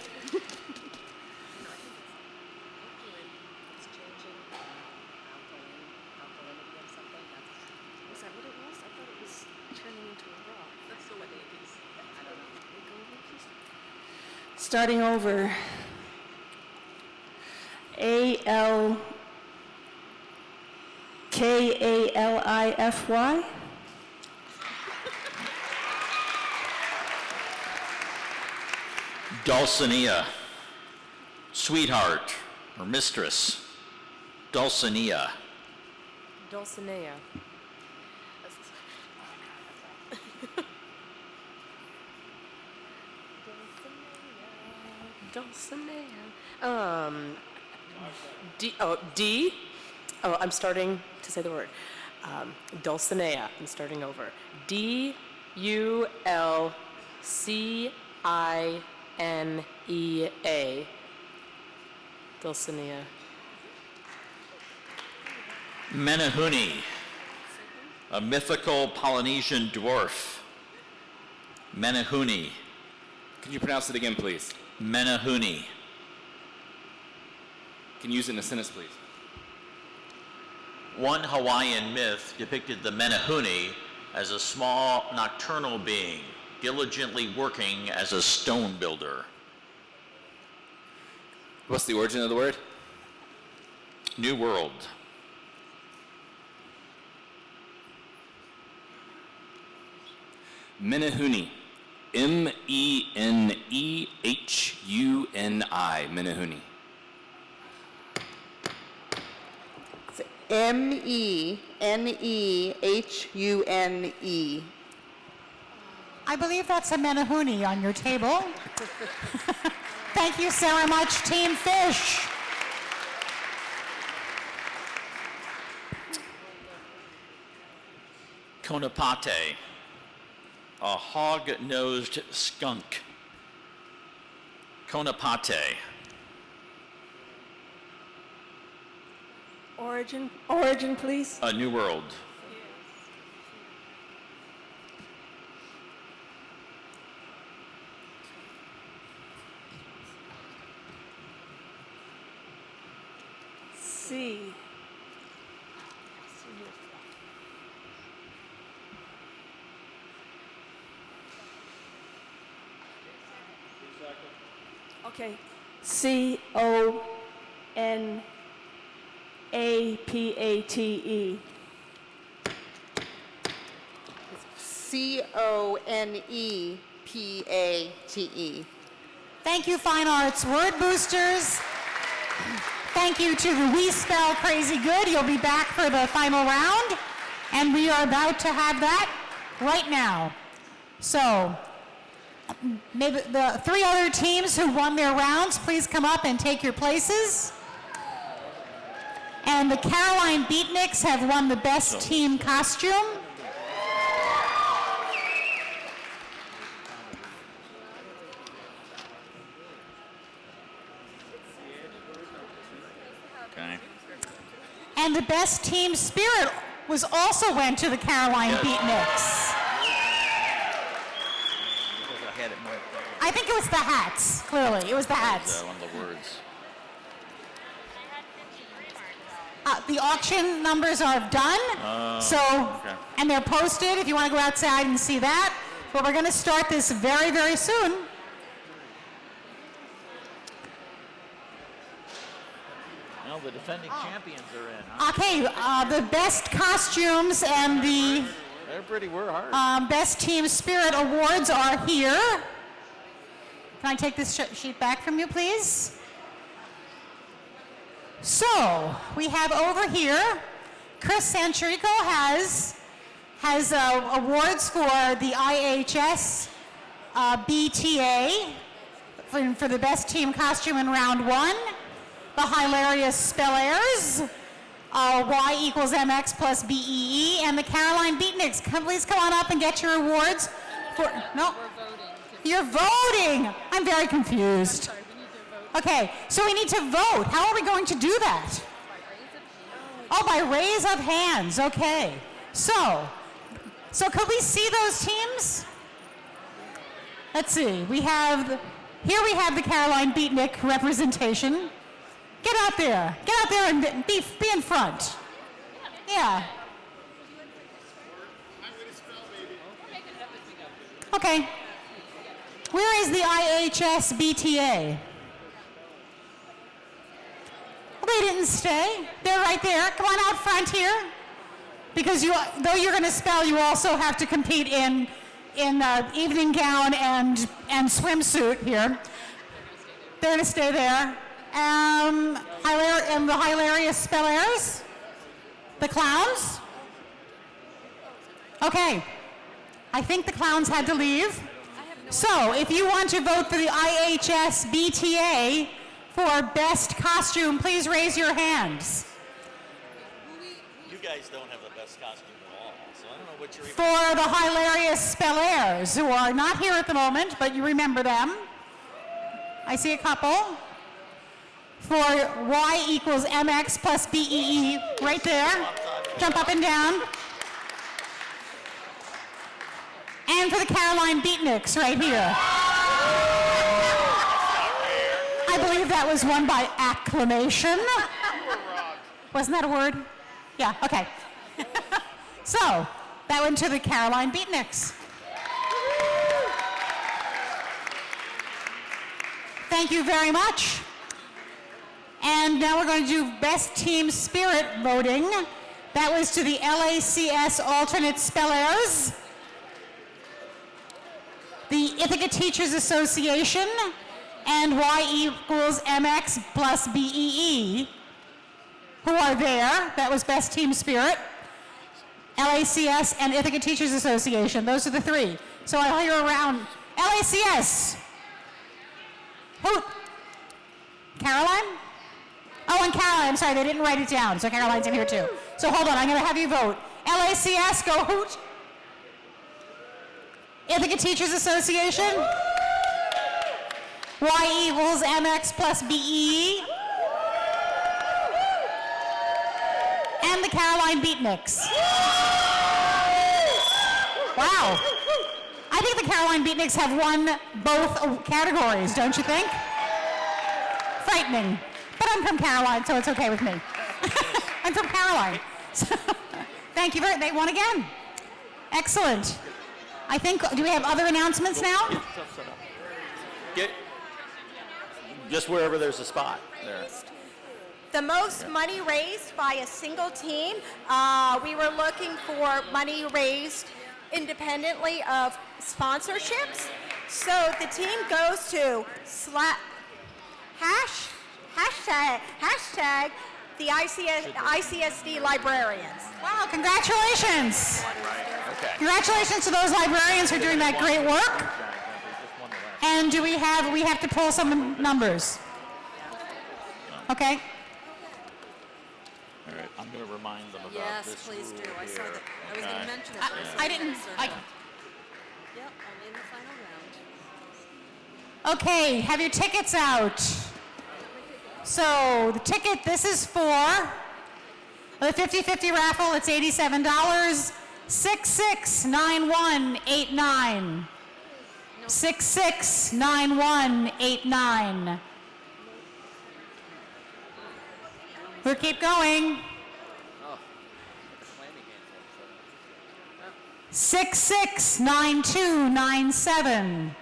[SPEAKER 11] Starting over. ALKALIFY.
[SPEAKER 5] Dulcinea. Sweetheart or mistress. Dulcinea.
[SPEAKER 3] Dulcinea. Dulcinea. D. Oh, I'm starting to say the word. Dulcinea. I'm starting over. DULCINEA. Dulcinea.
[SPEAKER 5] Menehune. A mythical Polynesian dwarf. Menehune.
[SPEAKER 10] Can you pronounce it again, please?
[SPEAKER 5] Menehune.
[SPEAKER 10] Can you use it in a sentence, please?
[SPEAKER 5] One Hawaiian myth depicted the Menehune as a small nocturnal being, diligently working as a stone builder.
[SPEAKER 10] What's the origin of the word?
[SPEAKER 5] New World.
[SPEAKER 10] Menehune. MENEHUNI. Menehune.
[SPEAKER 9] MENEHUNE.
[SPEAKER 4] I believe that's a Menehune on your table. Thank you so much, Team Fish.
[SPEAKER 5] Konapate. A hog-nosed skunk. Konapate.
[SPEAKER 11] Origin, please.
[SPEAKER 5] A New World.
[SPEAKER 11] C. Okay. CONAPATE.
[SPEAKER 9] CONEPATE.
[SPEAKER 4] Thank you, Fine Arts Word Boosters. Thank you to the We Spell Crazy Good. You'll be back for the final round, and we are about to have that right now. So, maybe the three other teams who won their rounds, please come up and take your places. And the Caroline Beatniks have won the best team costume.
[SPEAKER 5] Okay.
[SPEAKER 4] And the best team spirit also went to the Caroline Beatniks. I think it was the hats, clearly. It was the hats.
[SPEAKER 5] One of the words.
[SPEAKER 4] The auction numbers are done,
[SPEAKER 5] okay.
[SPEAKER 4] and they're posted if you want to go outside and see that. But we're going to start this very, very soon.
[SPEAKER 5] Well, the defending champions are in, huh?
[SPEAKER 4] Okay, the best costumes and the
[SPEAKER 5] They're pretty hard.
[SPEAKER 4] best team spirit awards are here. Can I take this sheet back from you, please? So, we have over here, Chris Sancherico has awards for the IHS BTA for the best team costume in round 1. The hilarious Spellairs, Y equals MX plus BEE, and the Caroline Beatniks. Please come on up and get your awards. You're voting. I'm very confused. Okay, so we need to vote. How are we going to do that? Oh, by raise of hands. Okay. So could we see those teams? Let's see. Here we have the Caroline Beatnik representation. Get out there and be in front. Yeah. Okay. Where is the IHS BTA? Well, they didn't stay. They're right there. Come on out front here. Because though you're going to spell, you also have to compete in evening gown and swimsuit here. They're going to stay there. And the hilarious Spellairs? The clowns? Okay. I think the clowns had to leave. So, if you want to vote for the IHS BTA for best costume, please raise your hands.
[SPEAKER 5] You guys don't have the best costume at all, so I don't know what you're even...
[SPEAKER 4] For the hilarious Spellairs, who are not here at the moment, but you remember them. I see a couple. For Y equals MX plus BEE, right there. Jump up and down. And for the Caroline Beatniks, right here. I believe that was won by acclamation. Wasn't that a word? Yeah, okay. So, that went to the Caroline Beatniks. Thank you very much. And now we're going to do Best Team Spirit voting. That was to the LACS alternate Spellairs, the Ithaca Teachers Association, and Y equals MX plus BEE, who are there. That was Best Team Spirit. LACS and Ithaca Teachers Association. Those are the three. So I'll hear around. LACS. Who? Caroline? Oh, and Caroline. I'm sorry, they didn't write it down. So Caroline's in here too. So hold on, I'm going to have you vote. LACS, go hoot. Ithaca Teachers Association. Y equals MX plus BE. And the Caroline Beatniks. Wow. I think the Caroline Beatniks have won both categories, don't you think? Frightening. But I'm from Caroline, so it's okay with me. I'm from Caroline. So, thank you very much. They won again. Excellent. I think, do we have other announcements now?
[SPEAKER 5] Just wherever there's a spot there.
[SPEAKER 12] The most money raised by a single team, we were looking for money raised independently of sponsorships. So the team goes to hashtag the ICSD librarians.
[SPEAKER 4] Wow, congratulations.
[SPEAKER 5] Okay.
[SPEAKER 4] Congratulations to those librarians who are doing that great work. And we have to pull some numbers. Okay.
[SPEAKER 5] All right, I'm going to remind them about
[SPEAKER 3] Yes,
[SPEAKER 5] this
[SPEAKER 3] please do.
[SPEAKER 5] rule
[SPEAKER 3] I saw
[SPEAKER 5] here.
[SPEAKER 3] that. I was going to mention it.
[SPEAKER 4] I didn't.
[SPEAKER 3] Yep, I'm in the final round.
[SPEAKER 4] Okay, have your tickets out. So the ticket, this is for the 50-50 raffle, it's $87. 669189. 669189. We'll keep going. 669297.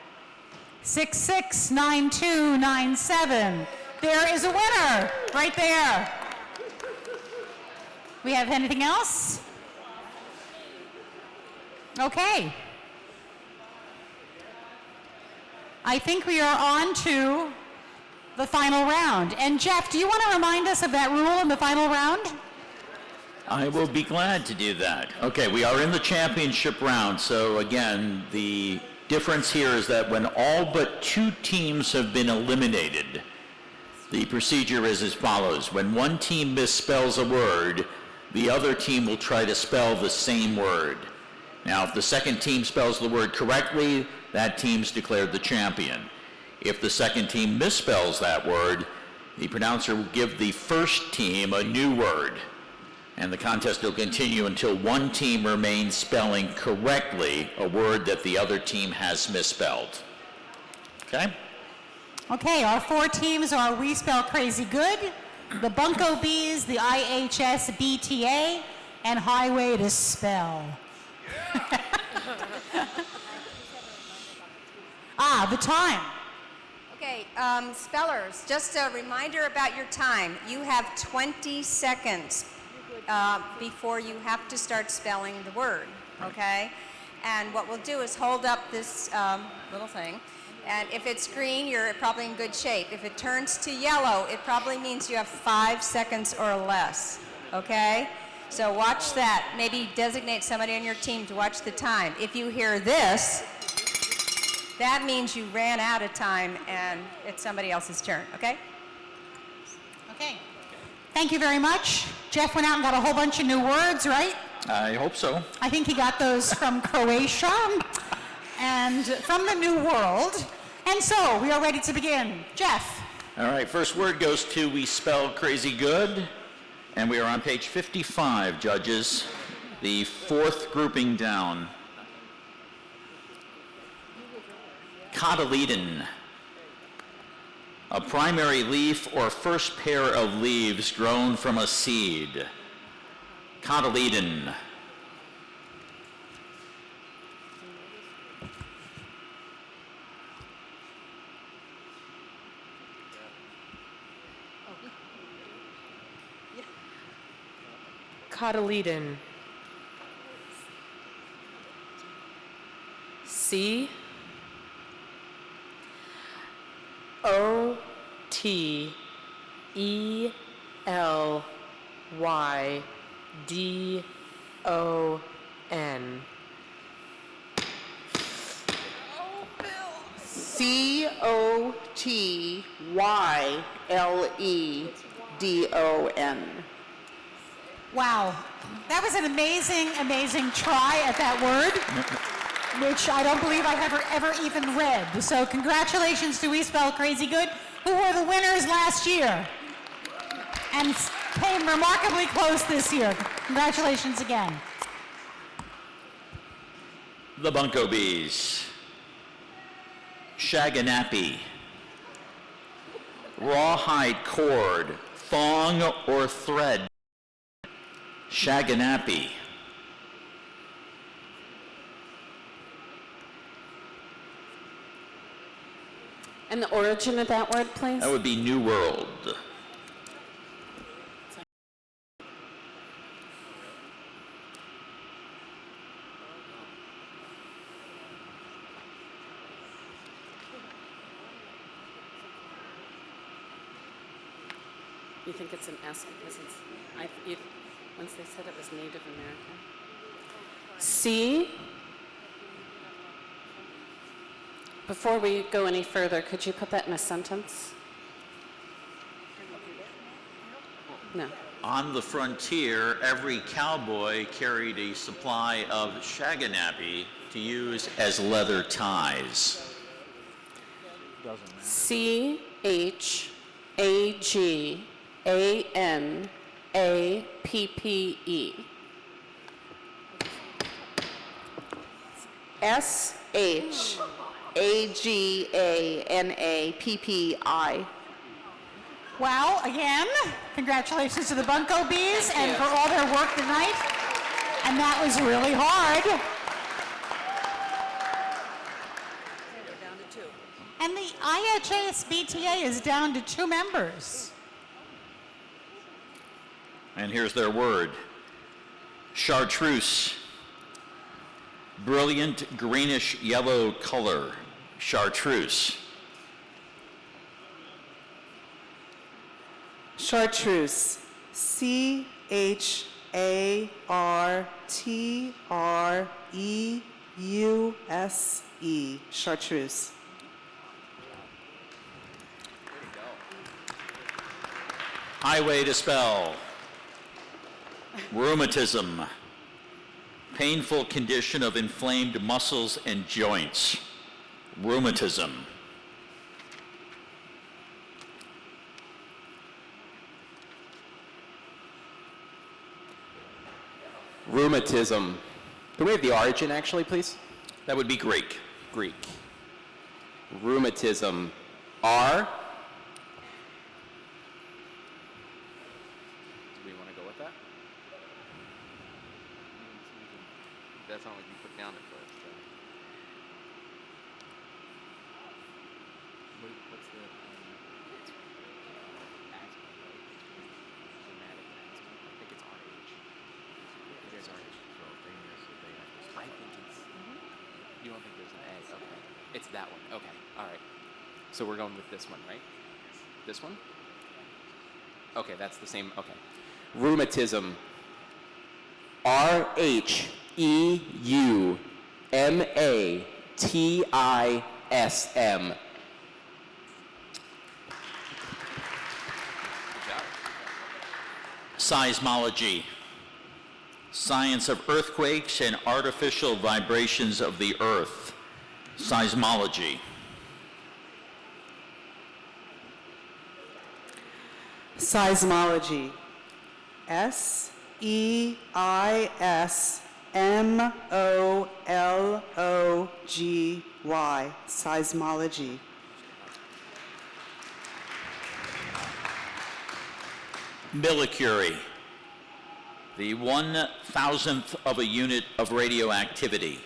[SPEAKER 4] 669297. There is a winner right there. We have anything else? Okay. I think we are on to the final round. And Jeff, do you want to remind us of that rule in the final round?
[SPEAKER 5] I will be glad to do that. Okay, we are in the championship round. So again, the difference here is that when all but 2 teams have been eliminated, the procedure is as follows. When one team misspells a word, the other team will try to spell the same word. Now, if the second team spells the word correctly, that team's declared the champion. If the second team misspells that word, the pronouncer will give the first team a new word. And the contest will continue until one team remains spelling correctly a word that the other team has misspelled. Okay?
[SPEAKER 4] Okay, our 4 teams are We Spell Crazy Good, the Bunko Bees, the IHS BTA, and Highway to Spell. The time.
[SPEAKER 12] Okay, spellers, just a reminder about your time. You have 20 seconds before you have to start spelling the word, okay? And what we'll do is hold up this little thing, and if it's green, you're probably in good shape. If it turns to yellow, it probably means you have 5 seconds or less, okay? So watch that. Maybe designate somebody on your team to watch the time. If you hear this, that means you ran out of time and it's somebody else's turn, okay?
[SPEAKER 4] Okay. Thank you very much. Jeff went out and got a whole bunch of new words, right?
[SPEAKER 5] I hope so.
[SPEAKER 4] I think he got those from Croatia and from the New World. And so we are ready to begin. Jeff.
[SPEAKER 5] All right, first word goes to We Spell Crazy Good. And we are on page 55, judges. The 4th grouping down. Cotyledon. A primary leaf or first pair of leaves grown from a seed. Cotyledon.
[SPEAKER 6] Cotyledon. C O T E L Y D O N.
[SPEAKER 9] COTYLEDON.
[SPEAKER 4] Wow. That was an amazing, amazing try at that word, which I don't believe I've ever even read. So congratulations to We Spell Crazy Good, who were the winners last year and came remarkably close this year. Congratulations again.
[SPEAKER 5] The Bunko Bees. Shaganappy. Rawhide cord, thong or thread. Shaganappy.
[SPEAKER 6] And the origin of that word, please?
[SPEAKER 5] That would be New World.
[SPEAKER 6] You think it's an S because it's, once they said it was Native American. C. Before we go any further, could you put that in a sentence? No.
[SPEAKER 5] On the frontier, every cowboy carried a supply of shaganappy to use as leather ties.
[SPEAKER 9] A-G-A-N-A-P-P-E. S-H-A-G-A-N-A-P-P-I.
[SPEAKER 4] Well, again, congratulations to the Bunko Bees and for all their work tonight. And that was really hard.
[SPEAKER 3] Down to 2.
[SPEAKER 4] And the IHSBTA is down to 2 members.
[SPEAKER 5] And here's their word. Chartreuse. Brilliant greenish yellow color. Chartreuse.
[SPEAKER 9] Chartreuse. C-H-A-R-T-R-E-U-S-E. Chartreuse.
[SPEAKER 5] Highway to spell. Rheumatism. Painful condition of inflamed muscles and joints. Rheumatism.
[SPEAKER 10] Rheumatism. Can we have the origin actually, please?
[SPEAKER 5] That would be Greek.
[SPEAKER 10] Greek. Rheumatism. R. Do we want to go with that?
[SPEAKER 1] That's not what you put down at first. What's the it's asthma, right? Rheumatic asthma. I think it's RH. It is RH. I think it's. You don't think there's an A? Okay. It's that one. Okay. All right. So we're going with this one, right? This one? Okay, that's the same. Okay.
[SPEAKER 10] Rheumatism. R-H-E-U-M-A-T-I-S-M.
[SPEAKER 5] Seismology. Science of earthquakes and artificial vibrations of the earth. Seismology.
[SPEAKER 9] Seismology. S-E-I-S-M-O-L-O-G-Y. Seismology.
[SPEAKER 5] Millicurie. The 1,000th of a unit of radioactivity.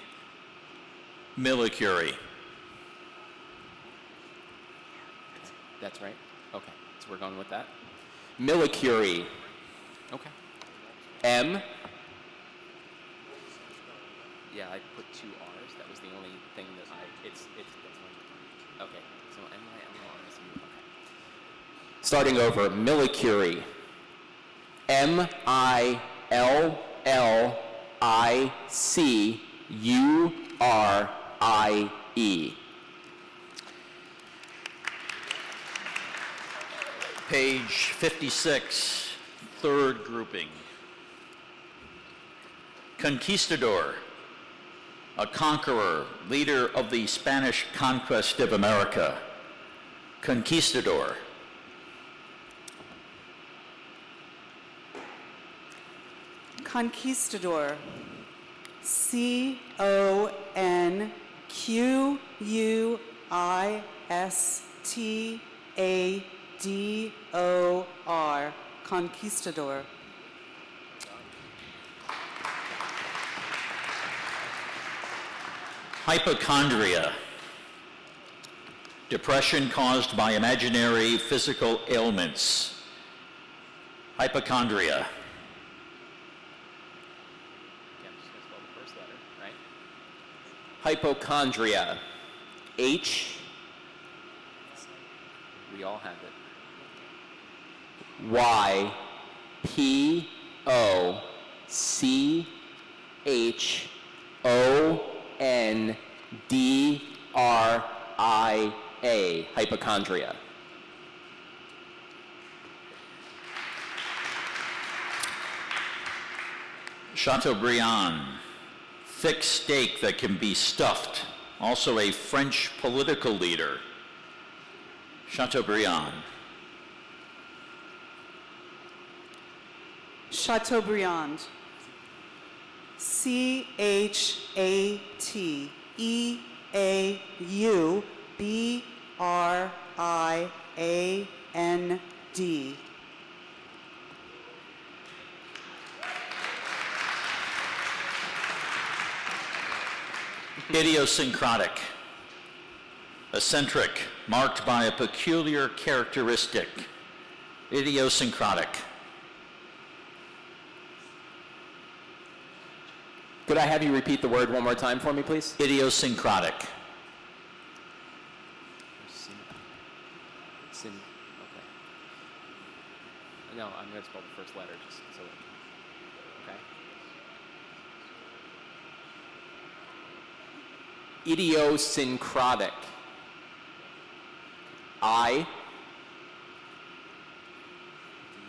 [SPEAKER 5] Millicurie.
[SPEAKER 1] That's right. Okay. So we're going with that.
[SPEAKER 10] Millicurie.
[SPEAKER 1] Okay.
[SPEAKER 10] M.
[SPEAKER 1] Yeah, I put 2 R's. That was the only thing that it's that's one. Okay. So M-I-L-R-S-U. Okay.
[SPEAKER 10] Starting over. Millicurie. M-I-L-L-I-C-U-R-I-E.
[SPEAKER 5] Page 56, third grouping. Conquistador, a conqueror, leader of the Spanish conquest of America. Conquistador.
[SPEAKER 9] Conquistador. C-O-N-Q-U-I-S-T-A-D-O-R. Conquistador.
[SPEAKER 5] Hypochondria. Depression caused by imaginary physical ailments. Hypochondria.
[SPEAKER 1] Okay, I'm just gonna spell the first letter, right?
[SPEAKER 10] Hypochondria. H.
[SPEAKER 1] We all have it.
[SPEAKER 10] Y. P. O. C. H. O. N. D. R. I. A. Hypochondria.
[SPEAKER 5] Chateaubriand, thick steak that can be stuffed, also a French political leader. Chateaubriand.
[SPEAKER 9] Chateaubriand. Chateaubriand.
[SPEAKER 5] Idiosyncratic. Eccentric, marked by a peculiar characteristic. Idiosyncratic.
[SPEAKER 10] Could I have you repeat the word one more time for me, please?
[SPEAKER 5] Idiosyncratic.
[SPEAKER 10] Okay. No, I'm going to spell the first letter just so. Okay. Idiosyncratic. I.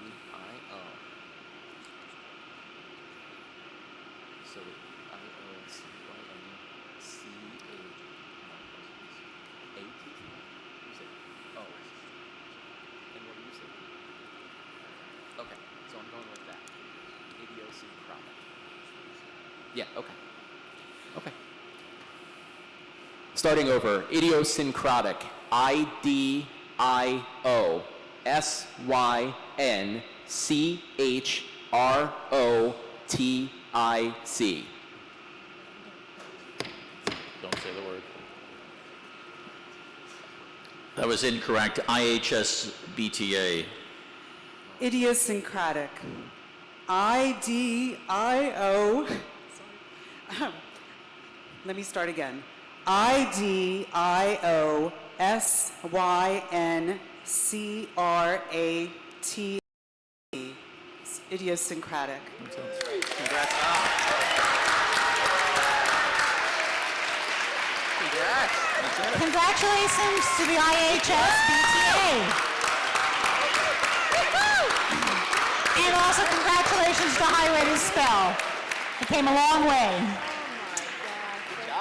[SPEAKER 1] D-I-O. So I-O-C-Y-N-C-A-T? You said O. And what do you say? Okay, so I'm going with that. Idiosyncratic.
[SPEAKER 10] Yeah, okay. Okay. Starting over. Idiosyncratic. IDIOSYNCHROTIC.
[SPEAKER 5] Don't say the word. That was incorrect. IHSBTA.
[SPEAKER 9] Idiosyncratic. IDIO. Let me start again. IDIOSYNCRAT. Idiosyncratic.
[SPEAKER 1] Congrats. Congrats. That's it.
[SPEAKER 4] Congratulations to the IHSBTA. And also congratulations to High Ready Spell. It came a long way.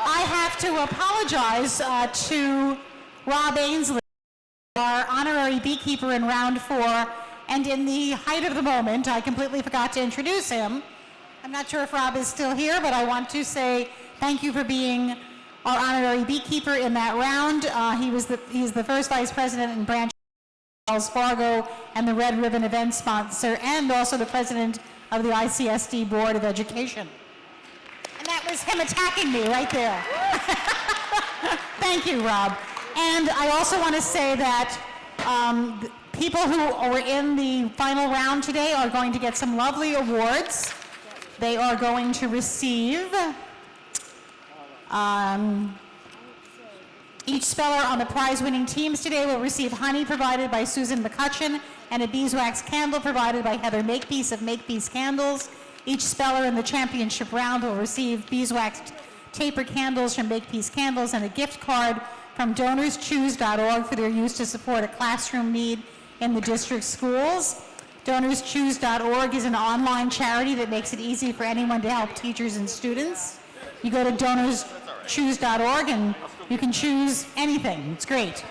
[SPEAKER 4] I have to apologize to Rob Ainsley, our honorary beekeeper in round 4, and in the height of the moment, I completely forgot to introduce him. I'm not sure if Rob is still here, but I want to say thank you for being our honorary beekeeper in that round. He's the first vice president in branch Wells Fargo and the Red Ribbon event sponsor, and also the president of the ICSD Board of Education. And that was him attacking me right there. Thank you, Rob. And I also want to say that people who are in the final round today are going to get some lovely awards. They are going to receive each speller on the prize-winning teams today will receive honey provided by Susan McCutcheon and a beeswax candle provided by Heather Makepeace of Makepeace Candles. Each speller in the championship round will receive beeswax taper candles from Makepeace Candles and a gift card from DonorsChoose.org for their use to support a classroom need in the district schools. DonorsChoose.org is an online charity that makes it easy for anyone to help teachers and students. You go to DonorsChoose.org and you can choose anything. It's great.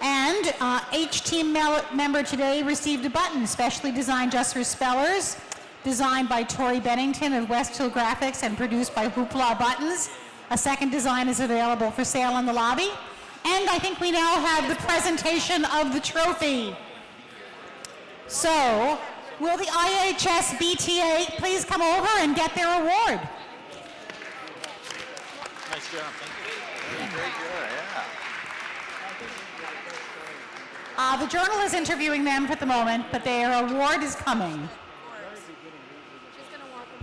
[SPEAKER 4] And each team member today received a button specially designed just for spellers, designed by Tori Bennington of West Hill Graphics and produced by Hoopla Buttons. A second design is available for sale in the lobby. And I think we now have the presentation of the trophy. So, will the IHSBTA please come over and get their award?
[SPEAKER 5] Nice job. Thank you. Very good, yeah.
[SPEAKER 4] The Journal is interviewing them at the moment, but their award is coming.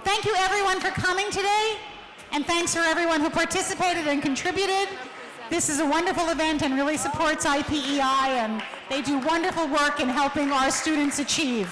[SPEAKER 4] Thank you everyone for coming today, and thanks for everyone who participated and contributed. This is a wonderful event and really supports IPEI, and they do wonderful work in helping our students achieve.